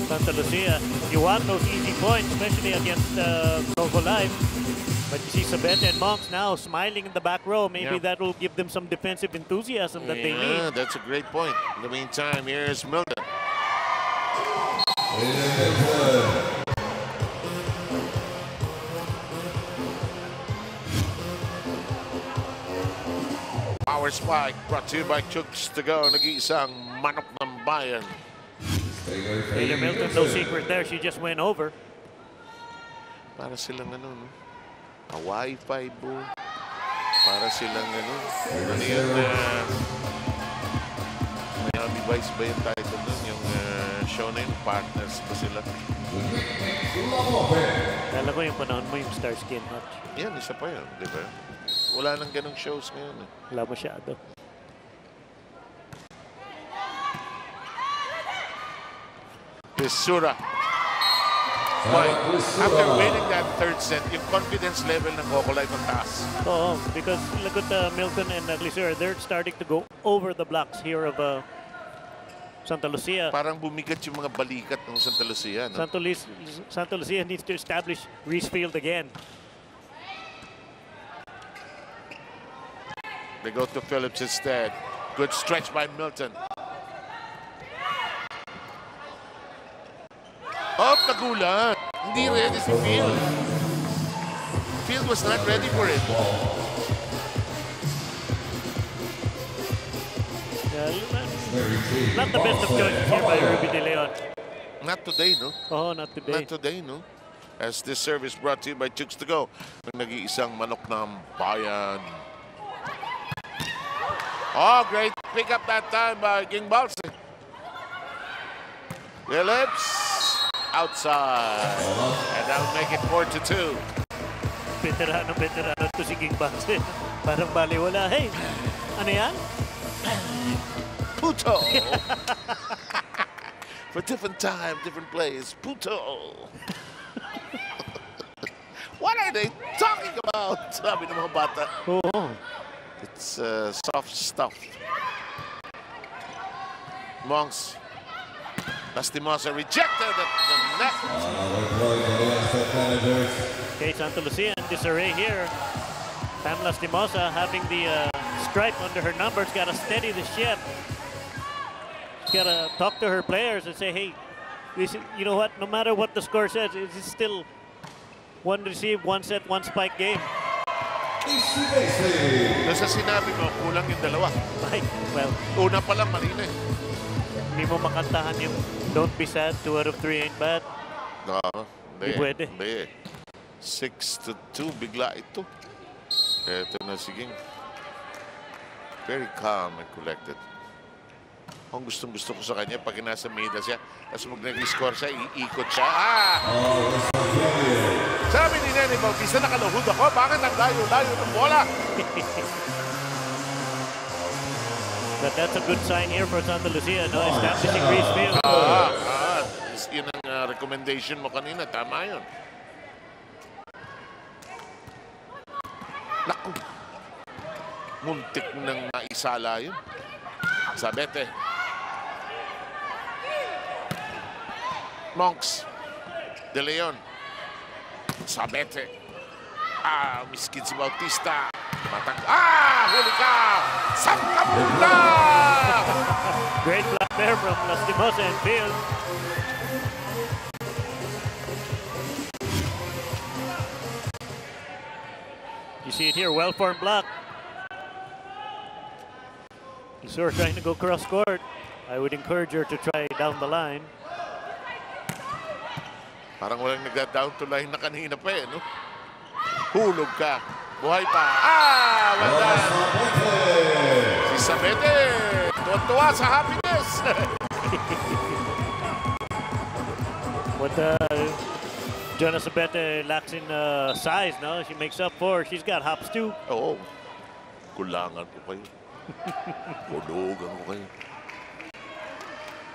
Santa Lucia. You want those easy points, especially against Cocolife. But you see Sabete and Monks now smiling in the back row. Maybe that will give them some defensive enthusiasm that they need. Yeah, that's a great point. In the meantime, here's Milton. Power spike brought to you by Chooks to go. Nag-iisang manok ng bayan. Taylor Milton, no secret there. She just went over. Para silang ano, no? A Wi-Fi boo. Para silang ano. Ano yun? Miami Vice ba yung title nun? Yung show na yun, partners ba sila? Kala ko yung panahon mo yung Star Skin match. Yan, isa pa yun, di ba? Wala nang ganong shows ngayon. Wala masyado. Clisura. After winning that third set, yung confidence level ng Cocolife ang taas. Oo, because look at Milton and Clisura. They're starting to go over the blocks here of Santa Lucia. Parang bumigat yung mga balikat ng Santa Lucia. No? Santa Lucia needs to establish Reese Field again. They go to Phillips instead. Good stretch by Milton. Oh, nagulat. Hindi ready si Field. Field was not ready for it. Not the best of choices here by Ruby De Leon. Not today, no? Oh, not today. Not today, no? As this service brought to you by Chooks to go. Nag-iisang manok ng bayan. Oh, great pick up that time by Ging Balse. Phillips outside. And that'll make it 4-2. Veterano to si Ging Balse. Parang baliwala. Hey, ano yan? Puto. For different time, different place. Puto. What are they talking about? Sabi ng mga bata. Oh. It's soft stuff. Monks. Lastimosa rejected at the net. Okay, Santa Lucia in disarray here. Pam Lastimosa having the stripe under her numbers. Got to steady the ship. She's got to talk to her players and say, hey, this is, you know what? No matter what the score says, it's still one receive, one set, one spike game. Doon sa sinabi mo, kulang yung dalawa. Ay, well. Una pa lang, mali na eh. Hindi mo makantahan yung don't be sad, 2 out of 3 ain't bad. No, hindi pwede. Hindi. 6-2, bigla ito. Ito na sige. Very calm and collected. Ang gustong-gusto ko sa kanya, pag nasa mida siya, tapos pag nag-score siya, iikot siya. Sabi ni Nene Bautista, nakaluhod ako. Bakit ang layo-layo ng bola? But that's a good sign here for Santa Lucia, no? Establishing Reese Field. Yun ang recommendation mo kanina. Tama yun. Naku. Muntik nang naisala yun. Sabete. Monks. De Leon. Sabete. Miskin si Bautista. Huli ka! Samkabunda! Great block there from Lastimosa and Field. You see it here, well-formed block. Clisura trying to go cross-court. I would encourage her to try down the line. Parang walang nagda-down to line na kanina pa eh, no? Hulog ka. Buhay pa. Well done. Si Sabete. Tuwa sa happiness. What Jonas Sabete lacks in size, no? She makes up for. She's got hops too. Oo. Kulangan ko kayo. Kulogan ko kayo.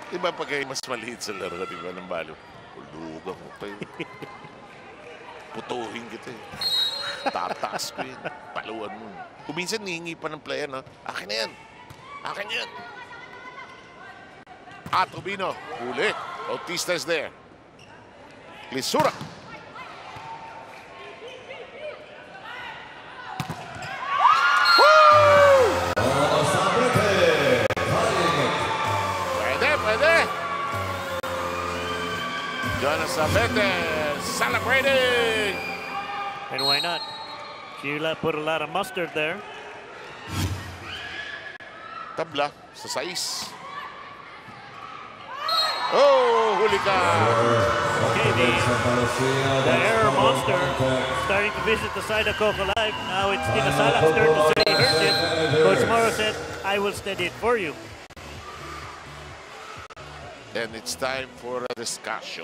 Diba pag kayo mas maliit sa laro, diba, ng balo? Kulogan ko kayo. puputuhin kita eh. Tataas ko yun. Paluan mo. Kung minsan nihingi pa ng player, no? Akin na yan. Akin yan. Rubino. Huli. Bautista is there. Clisura. Pwede. Jonas Sabete celebrating. And why not? She put a lot of mustard there. Tabla sa 6. Oh, huli ka. Okay, the error monster starting to visit the side of Cocolife. Now it's Tina Salak's turn to steady her ship. Coach Morrow said, I will steady it for you. And it's time for a discussion.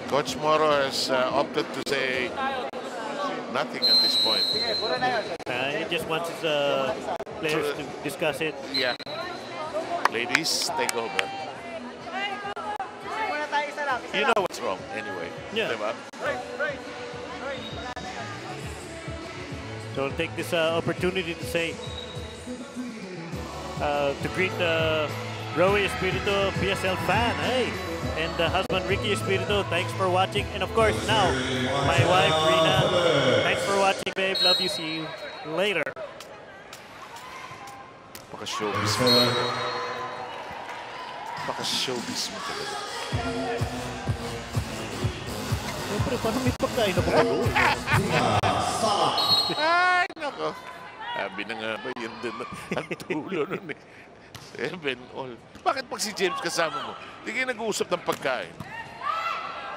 Coach Morrow has opted to say nothing at this point. He just wants his players to discuss it. Yeah. Ladies, take over. You know what's wrong anyway. Yeah. Diba? So I'll take this opportunity to say, to greet Roy Espiritu, PSL fan, hey, and husband Ricky Espiritu, thanks for watching. And of course now, my wife Rina, thanks for watching, babe. Love you. See you later. Paka-showbiz mo talaga. Paka-showbiz mo talaga. Siyempre, paano may pagkain ako mag-uwi? Ay, nako. Sabi na nga ba, yun din ang tulo nun eh. 7-all. Bakit pag si James kasama mo, hindi kayo nag-uusap ng pagkain?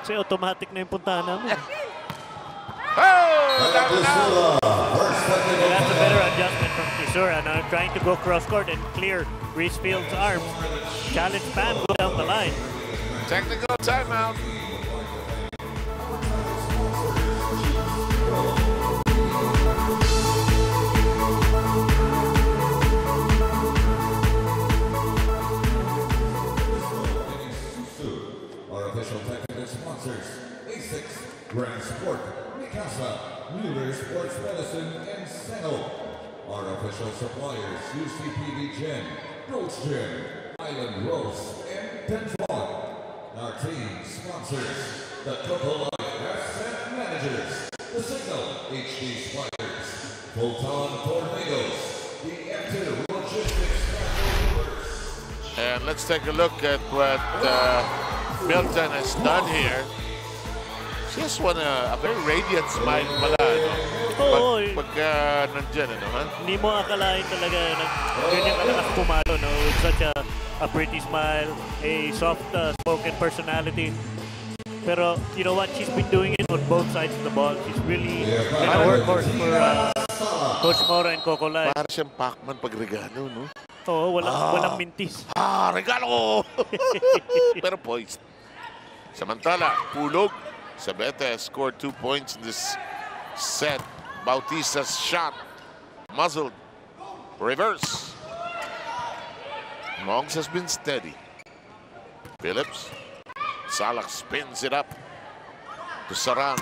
Kasi automatic na yung puntahan namin. Oh! That's a better adjustment from Clisura. Now trying to go cross-court and clear Reese Field's arms. Challenge Pan go down the line. Technical timeout. Our official technical sponsors, A6, Grand Sport, Mikasa, Mueller Sports Medicine, and Seno. Our official suppliers, UCPB Gym, Gold's Gym, Island Rose, and Denton. Our team sponsors, the Cocolife Asset Managers, the Signal HD Spiders, Photon Tornadoes, the M2 Logistics Managers. And let's take a look at what Milton has done here. She has won a very radiant smile pala, no? Pag nandyan, ano, ha? Hindi mo akalain talaga na ganyan ka lakas pumalo, no? With such a pretty smile, a soft spoken personality. Pero, you know what? She's been doing it on both sides of the ball. She's really been a workhorse for Coach Morrow and Cocolife. Para siyang Pac-Man pag regalo, no? Oo, walang mintis. Regalo! Pero poised. Samantala, Pulog. Sabete scored 2 points in this set. Bautista's shot. Muzzled. Reverse. Mongs has been steady. Phillips. Salak spins it up to Saran.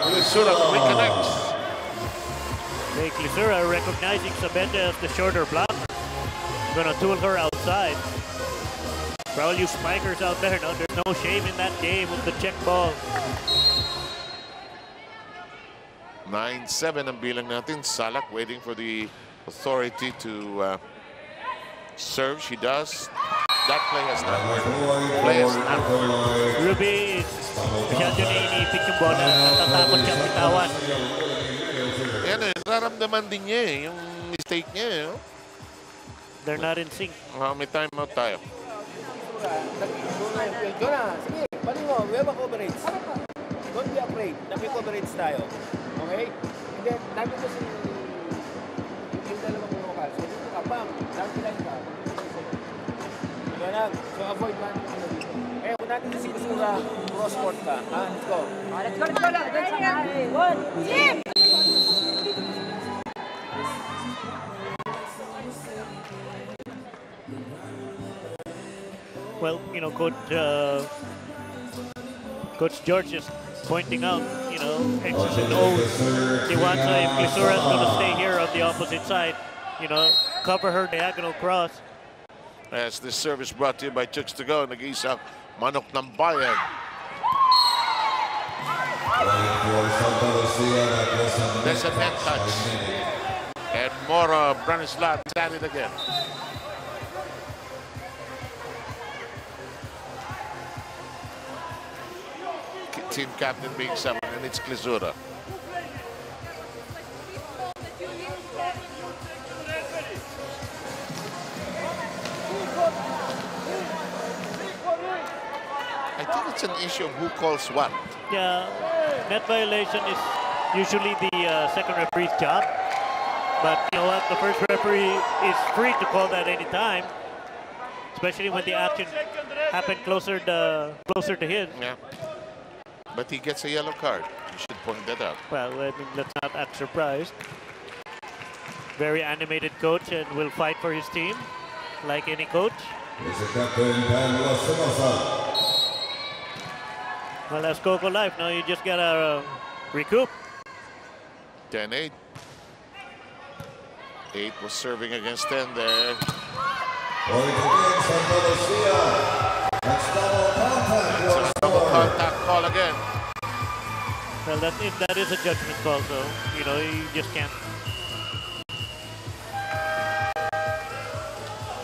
Clisura reconnects. Hey, Clisura recognizing Sabete as the shorter blocker. Gonna tool her outside. For all you spikers out there, no, there's no shame in that game with the check ball. 9-7 ang bilang natin. Salak waiting for the authority to serve. She does. That play has not worked. Play has not worked. Ruby, masyado na iniipit yung bola. Natatakot siyang bitawan. Yan eh, nararamdaman din niya eh, yung mistake niya eh. Oh. They're not in sync. May timeout tayo. Jonah, sige, bali mo, we have a coverage. Don't be afraid, naki-coverage tayo. Okay? And then, dami ko yung dalawang local. So, dito ka, bam, dami lang ka. So avoid man dito. Eh, natin si Kusura, cross court ka. Ha? Let's go. Let's go, let's go. One, team! Well, you know, Coach George is pointing out, you know, X's and O's. He wants if Clisura's going to stay here on the opposite side, you know, cover her diagonal cross. As this service brought to you by Chooks to Go, nag-iisang manok ng bayan. There's a net touch. And Mora Branislav at it again. Team captain being summoned, and it's Clisura. I think it's an issue of who calls what. Yeah, net violation is usually the second referee's job. But you know what? The first referee is free to call that any time, especially when the action happened closer to his. Yeah. But he gets a yellow card. You should point that out. Well, I mean, let's not act surprised. Very animated coach and will fight for his team, like any coach. Well, that's Cocolife. Now you just gotta recoup. 10-8. 8 was serving against 10 there. It's a double contact call again. Well, that is a judgment call, so you know you just can't.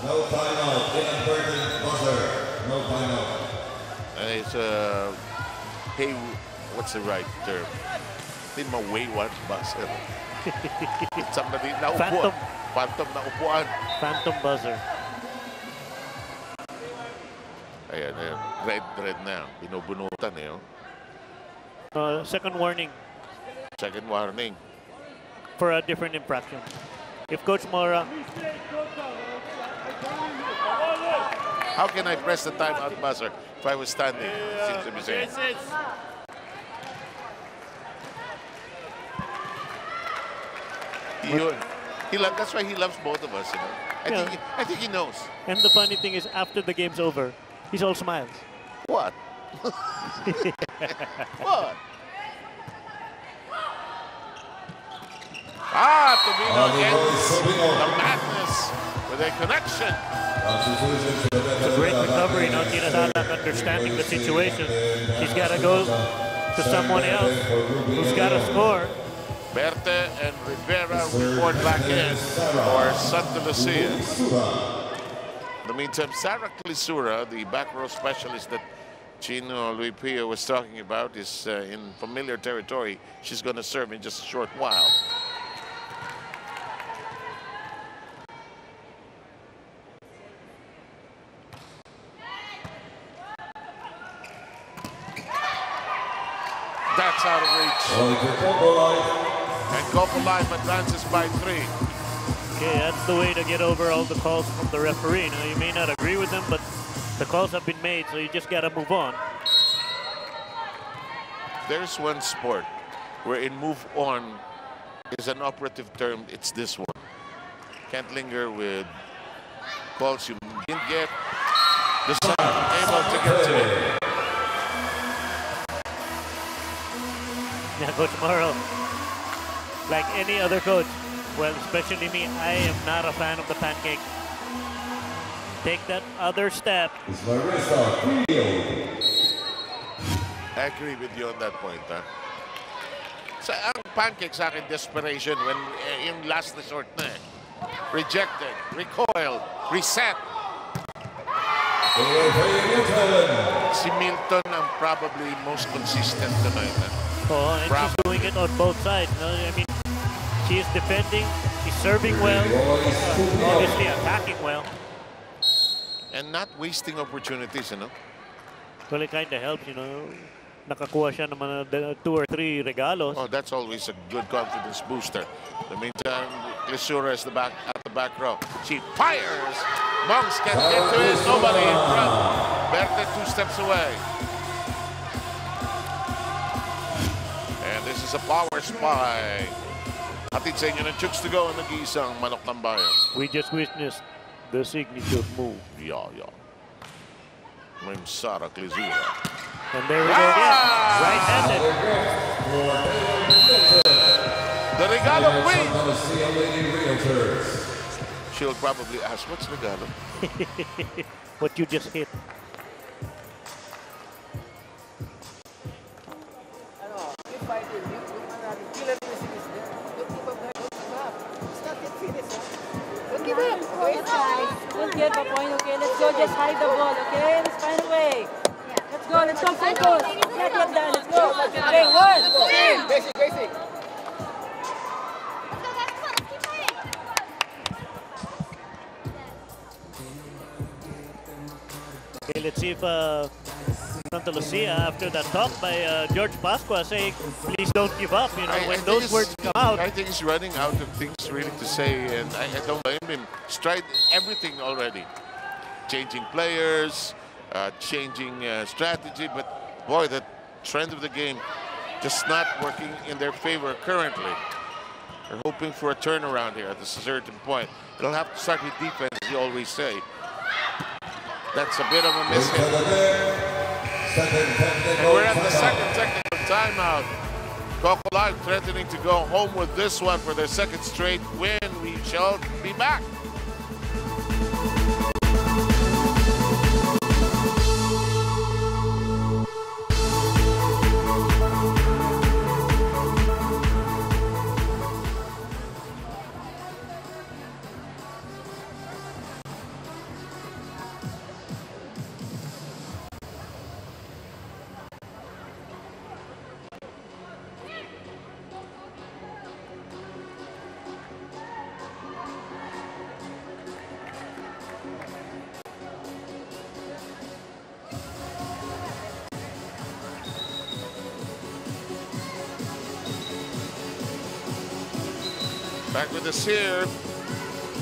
No timeout. Inadvertent buzzer. No timeout. And it's hey, what's the right term? Hindi ma-wayward buzzer. Somebody naupuan. Phantom naupuan. Phantom buzzer. Ayan, ayan. Red now. Binubunutan eh. Second warning. Second warning. For a different infraction. If Coach Mora... How can I press the timeout buzzer if I was standing? Seems to be saying. That's why he loves both of us, you know. I think he knows. And the funny thing is, after the game's over, he's all smiles. What? What? Tobino ends the madness with a connection. It's a great recovery. Now Tina Salak understanding the situation. She's got to go to someone else who's got to score. Berta and Rivera report back in for St Lucia. In the meantime, Sarah Clisura, the back row specialist that Chino Luipio was talking about, is in familiar territory. She's going to serve in just a short while. That's out of reach. And Cocolife advances by 3. Okay, that's the way to get over all the calls from the referee. Now, you may not agree with them, but the calls have been made, so you just got to move on. There's one sport wherein move on is an operative term. It's this one. Can't linger with calls you didn't get. The side able to get to it. Yeah, Coach Morrow, like any other coach, well, especially me, I am not a fan of the pancake. Take that other step. I agree with you on that point, huh? So, ang pancake sa akin, desperation when yung last resort na eh. Rejected, recoiled, reset. Si Milton ang probably most consistent tonight. Oh, and she's doing it on both sides. No? I mean, she is defending, she's serving well, obviously attacking well. And not wasting opportunities, you know? Well, it kind of helps, you know. Nakakuha siya ng mga 2 or 3 regalos. Oh, that's always a good confidence booster. In the meantime, Clisura is at the back row. She fires. Monks can't get to it. Nobody in front. Berte 2 steps away. And this is a power spy. Hatid sa inyo ng Chooks to go ang nag-iisang manok ng bayan. We just witnessed the signature move. Yeah. I'm Sara Klizura. And there we go again. Right-handed. The regalo queen. She'll probably ask, what's regalo? What you just hit. Don't get the point, okay? Let's go, just hide the ball, okay? Let's find a way. Let's go, focus. Not yet done, let's go. Okay, 1, 2. Basic. Okay, let's see if Santa Lucia, after that talk by George Pascua, saying, please don't give up, you know, when those words come out. I think he's running out of things really to say, and I don't blame him. He's tried everything already. Changing players, changing strategy, but boy, the trend of the game just not working in their favor currently. They're hoping for a turnaround here at a certain point. It'll have to start with defense, as you always say. That's a bit of a miss. And we're at the second technical timeout. Cocolife threatening to go home with this one for their second straight win. We shall be back. Back with us here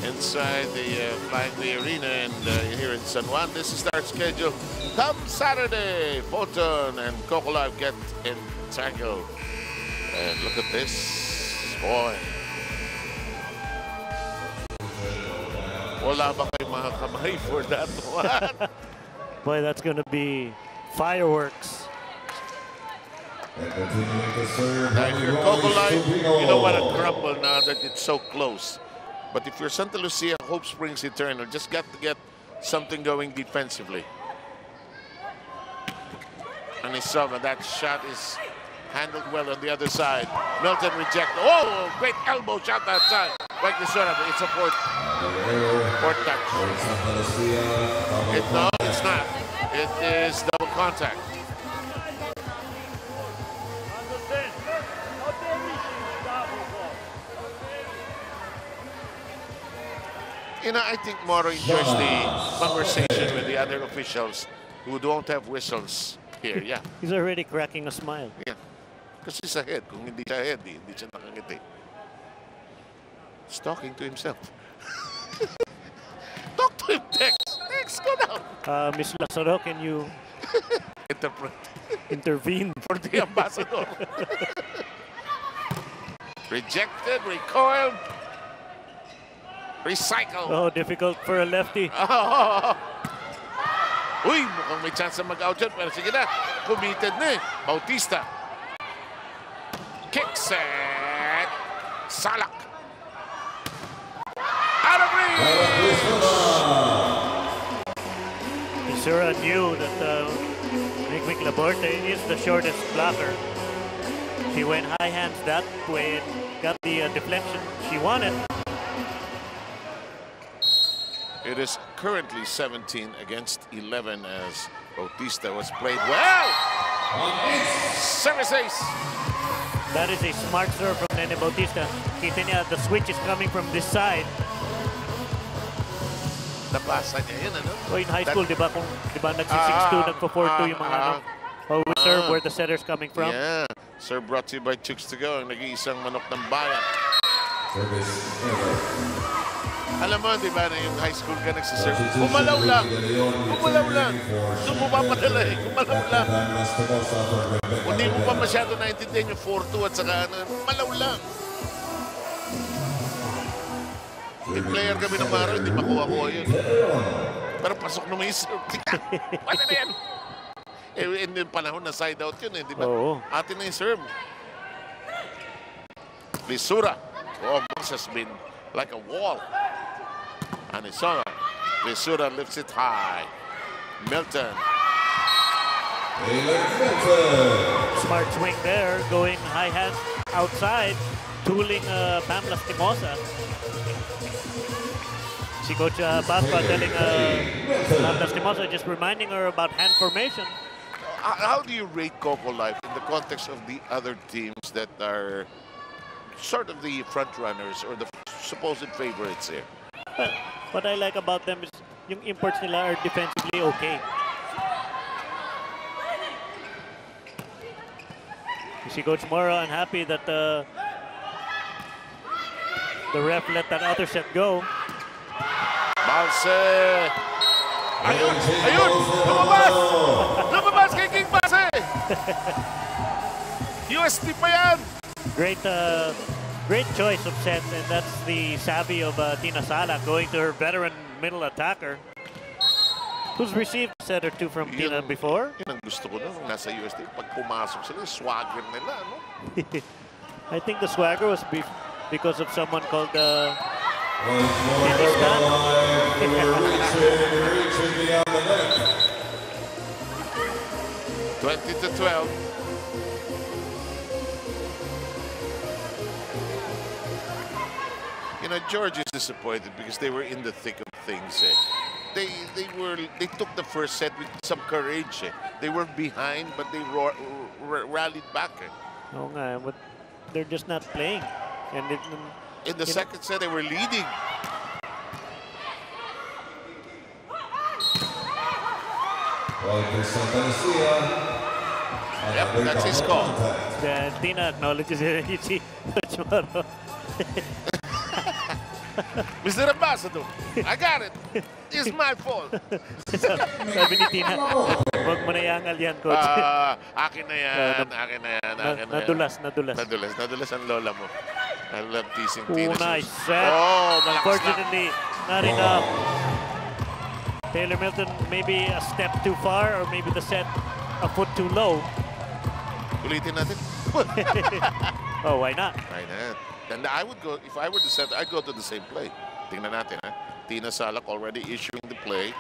inside the Flying V Arena and here in San Juan. This is our schedule. Come Saturday, Photon and Cocolife get entangled. And look at this, boy. Wala ba kayo mga kamay for that one? Boy, that's going to be fireworks. Now, if you're Cocolife, you don't want to grumble now that it's so close. But if you're Santa Lucia, hope springs eternal. Just got to get something going defensively. And Isova, that shot is handled well on the other side. Milton rejected. Oh, great elbow shot that time. Like the shot, it's a fourth touch. No, it's not. It is double contact. You know, I think Moro enjoys the conversation with the other officials who don't have whistles here. Yeah. He's already cracking a smile. Yeah. Because he's ahead. Kung hindi siya ahead, hindi siya nakangiti. He's talking to himself. Talk to him, Tex. Tex, go down. Miss Lazaro, can you intervene for the ambassador? Rejected, recoiled. Recycle. Oh, difficult for a lefty. Uy, mukhang may chance na mag-out yun. Pero sige na, committed na eh. Bautista. Kick set. Salak. Out of reach. Isura knew that Mick Laborte is the shortest blocker. She went high hands that way and got the deflection she wanted. It is currently 17 against 11 as Bautista was played well. Service ace. That is a smart serve from Nene Bautista. Kita niya, the switch is coming from this side. Nabasa niya yun, ano? So in high school, di ba, nagsi-6-2, nagpo-4-2 yung mga ano? Or we serve where the setter's coming from? Yeah. Serve brought to you by Chooks to Go, ang nag-iisang manok ng bayan. Service. Alam mo, di ba, na yung high school ka nagsiserve, kumalaw lang. Kumalaw lang. Doon mo papadala eh. Kumalaw lang. Kung di mo pa masyado naintindihan yung 4-2 at saka ano, kumalaw lang. Yung player kami ng Maro, hindi makuha-kuha yun. Pero pasok naman yung serve. Wala na yan. Eh, in yung panahon na side out yun eh, di ba? Oo. Atin na yung serve. Lisura. Oh, Moose has been like a wall. Anisona. Lisura lifts it high. Milton. Smart swing there, going high hand outside, tooling Pam Lastimosa. Si Coach Pasqua telling Pam Lastimosa, just reminding her about hand formation. How do you rate Cocolife in the context of the other teams that are sort of the front runners or the supposed favorites here? What I like about them is yung imports nila are defensively okay. You see Coach Mora unhappy that the ref let that other set go. Balse! Ayun! Ayun! Lumabas! Lumabas kay King Balse! UST pa yan! Great choice of set, and that's the savvy of Tina Sala going to her veteran middle attacker, who's received a set or two from Tina before. Yun ang gusto ko nung nasa UST. Pag pumasok sila, swagger nila, no? I think the swagger was because of someone called 20-12. You know, George is disappointed because they were in the thick of things. They took the first set with some courage. They were behind, but they rallied back. Oh, but they're just not playing. And in the second set, they were leading. Yep, that's his call. Tina acknowledges it. You see, tomorrow. Mr. Ambassador, I got it. It's my fault. Sabi ni Tina, huwag mo na iangal yan, Coach. Akin na yan, akin na yan, akin na yan. Nadulas ang lola mo. I love teasing Tina. Nice set. Oh, unfortunately, not enough. Taylor Milton maybe a step too far or maybe the set a foot too low. Ulitin natin. Oh, why not? Why not? And I would go, if I were to set, I'd go to the same play. Tingnan natin, ha? Tina Salak already issuing the play.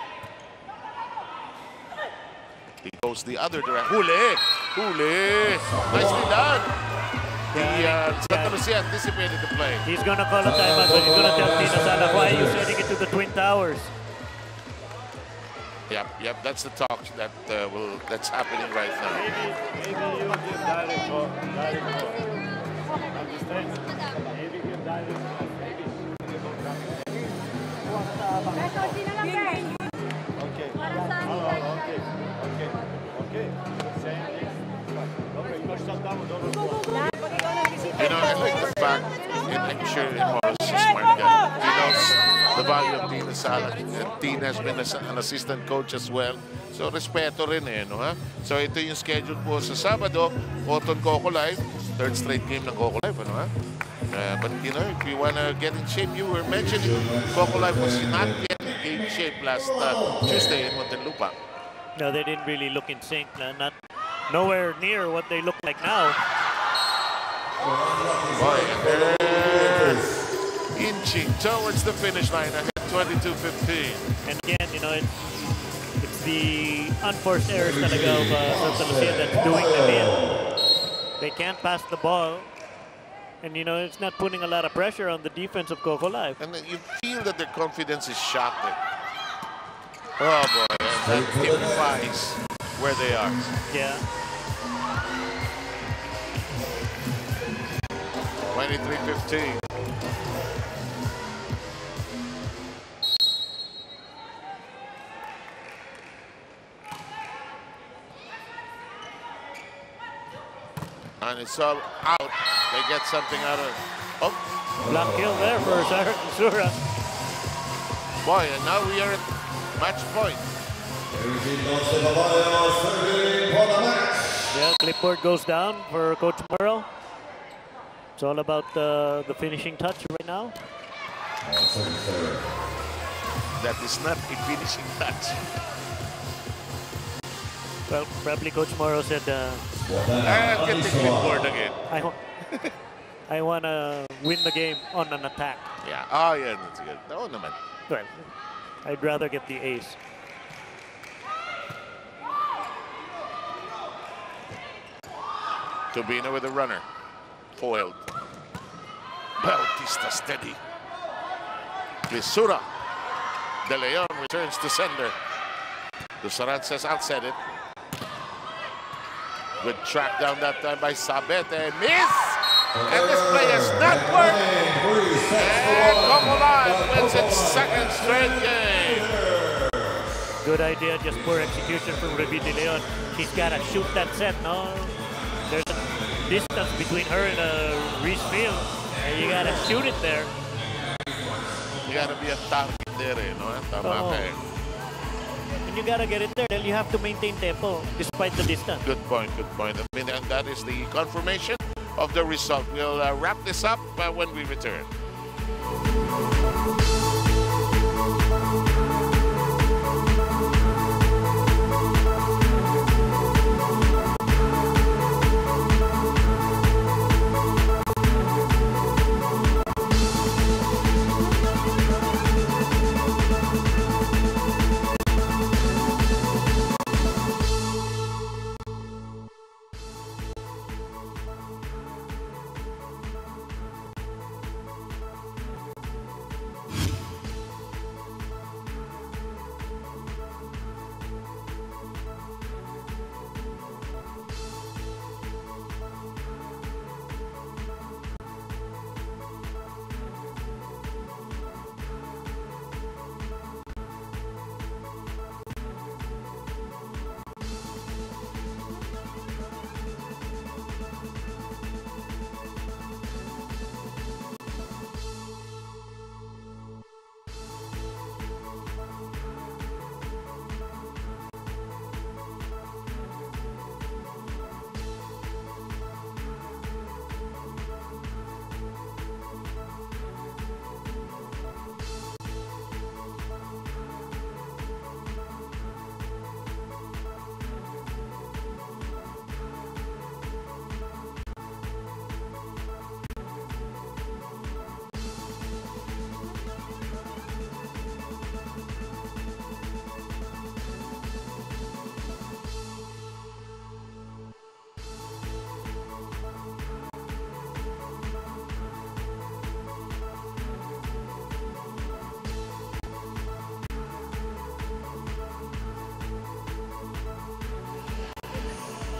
He goes the other direction. Huli! Huli! Nicely done! St Lucia anticipated the play. He's gonna call a timeout, but he's gonna tell Tina Salak, why are you sending it to the Twin Towers? Yep, that's the talk that's happening right now. Maybe you give direct call. Understand? Maybe give direct call. Maybe. Okay. You know, I like the fact, and I'm sure Morris is a smart guy. He knows the value of Tina Salak. And Tina has been an assistant coach as well. So, respeto rin no, ha? So, ito yung schedule po sa Sabado, Cotton Cocolife, third straight game ng Cocolife, ano, ha? But, you know, if you want to get in shape, you were mentioning Cocolife was not getting in game shape last Tuesday in Muntinlupa. No, they didn't really look in sync. Not nowhere near what they look like now. Boy, and they're inching towards the finish line ahead 22-15. And again, you know, it's the unforced errors talaga of St Lucia that's doing them in. They can't pass the ball. And, you know, it's not putting a lot of pressure on the defense of Cocolife. And you feel that their confidence is shot. Oh, boy. And that typifies where they are. Yeah. 23-15. And it's all out. They get something out of it. Oh. Block kill there for Sarah Kusura. Boy, and now we are at match point. Yeah, clipboard goes down for Coach Merle. It's all about the finishing touch right now. That is not a finishing touch. Well, probably Coach Morrow said, I'll get the clipboard again. I want to win the game on an attack. Yeah. Oh, yeah, that's good. No, naman. Well, I'd rather get the ace. Tubino with a runner. Foiled. Bautista steady. Clisura. De Leon returns to sender. Dusaran says, I'll set it. Good track down that time by Sabete. Miss! And this play has not worked. And Cocolife wins its second straight game. Good idea, just poor execution from Ruby De Leon. She's got to shoot that set, no? There's a distance between her and Reese Field, and you got to shoot it there. You got to be a target there, no? Tama ka eh. And you got to get it there, then you have to maintain tempo despite the distance. Good point, good point. I mean, and that is the confirmation of the result. We'll wrap this up when we return.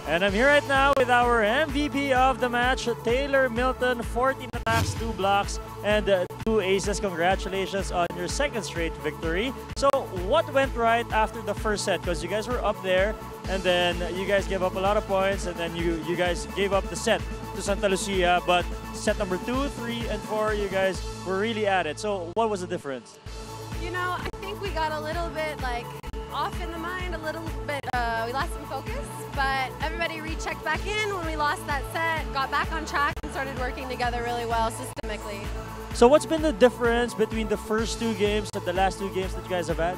And I'm here right now with our MVP of the match, Taylor Milton, 14 attacks, 2 blocks, and 2 aces. Congratulations on your second straight victory. So what went right after the first set? Because you guys were up there, and then you guys gave up a lot of points, and then you guys gave up the set to Santa Lucia. But set number 2, 3, and 4, you guys were really at it. So what was the difference? You know, I think we got a little bit like off in the mind, a little bit, we lost some focus, but everybody rechecked back in when we lost that set, got back on track and started working together really well systemically. So what's been the difference between the first 2 games and the last 2 games that you guys have had?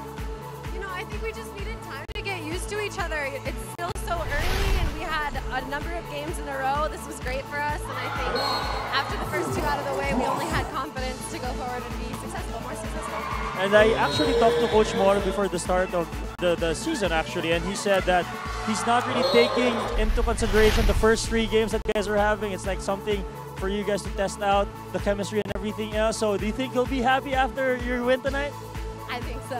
You know, I think we just needed time to get used to each other. It's still so early and we had a number of games in a row. This was great for us, and I think after the first 2 out of the way, we only had confidence to go forward and be successful, more successful. And I actually talked to Coach Moro before the start of the season, actually, and he said that he's not really taking into consideration the first 3 games that you guys are having. It's like something for you guys to test out the chemistry and everything else. So do you think you'll be happy after your win tonight? I think so.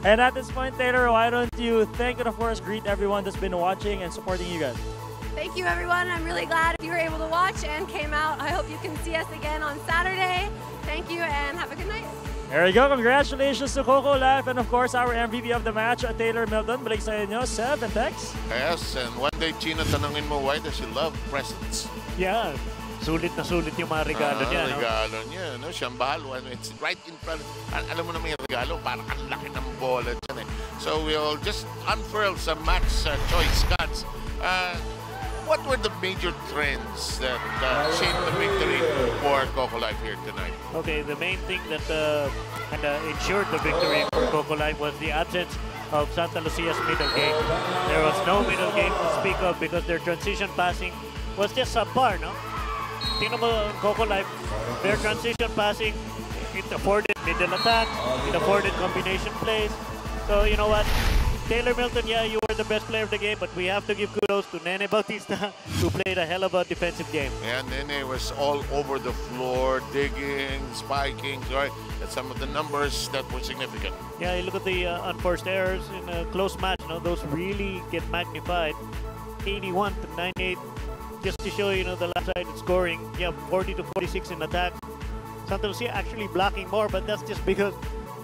And at this point, Taylor, why don't you thank and, of course, greet everyone that's been watching and supporting you guys. Thank you, everyone. I'm really glad you were able to watch and came out. I hope you can see us again on Saturday. Thank you and have a good night. There you go. Congratulations to Cocolife and, of course, our MVP of the match, Taylor Milton. Balik sa inyo, Seb and Tex. Yes, and one day, Chino, tanungin mo, why does she love presents? Yeah. Sulit na sulit yung mga regalo niya. Regalo niya, no? Shambalo. It's right in front. Alam mo na may regalo, parang ang laki ng bola dyan eh. So we'll just unfurl some match choice cards. What were the major trends that shaped the victory for Cocolife here tonight? Okay, the main thing that ensured the victory for Cocolife was the absence of Santa Lucia's middle game. There was no middle game to speak of because their transition passing was just subpar, no? Tingnan mo, Cocolife, their transition passing, it afforded middle attack, it afforded combination plays. So, you know what? Taylor Milton, yeah, you were the best player of the game, but we have to give kudos to Nene Bautista, who played a hell of a defensive game. Yeah, Nene was all over the floor, digging, spiking, right? And some of the numbers that were significant. Yeah, you look at the unforced errors in a close match, you know, those really get magnified. 81 to 98, just to show, you know, the left-sided scoring. Yeah, 40 to 46 in attack. Santa Lucia actually blocking more, but that's just because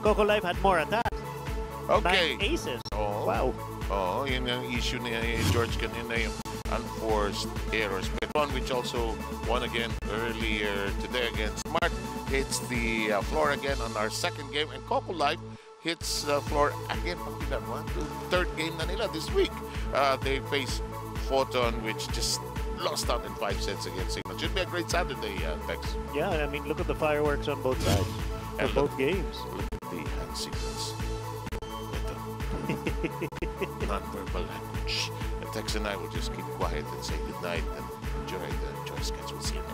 Cocolife had more attacks. Okay. 9 aces. Oh. Wow. Oh, yun yung issue ni George kanina, yung unforced errors. But one which also won again earlier today against Smart hits the floor again on our second game, and Cocolife hits the floor again. Third game na nila this week. They face Photon, which just lost out in 5 sets against Signal. Should be a great Saturday, Tex. Yeah, I mean, look at the fireworks on both sides. And both games. Look at the hand sequence. Non-verbal language. Tex and I will just keep quiet and say goodnight and enjoy the choice sketch. We'll see you next.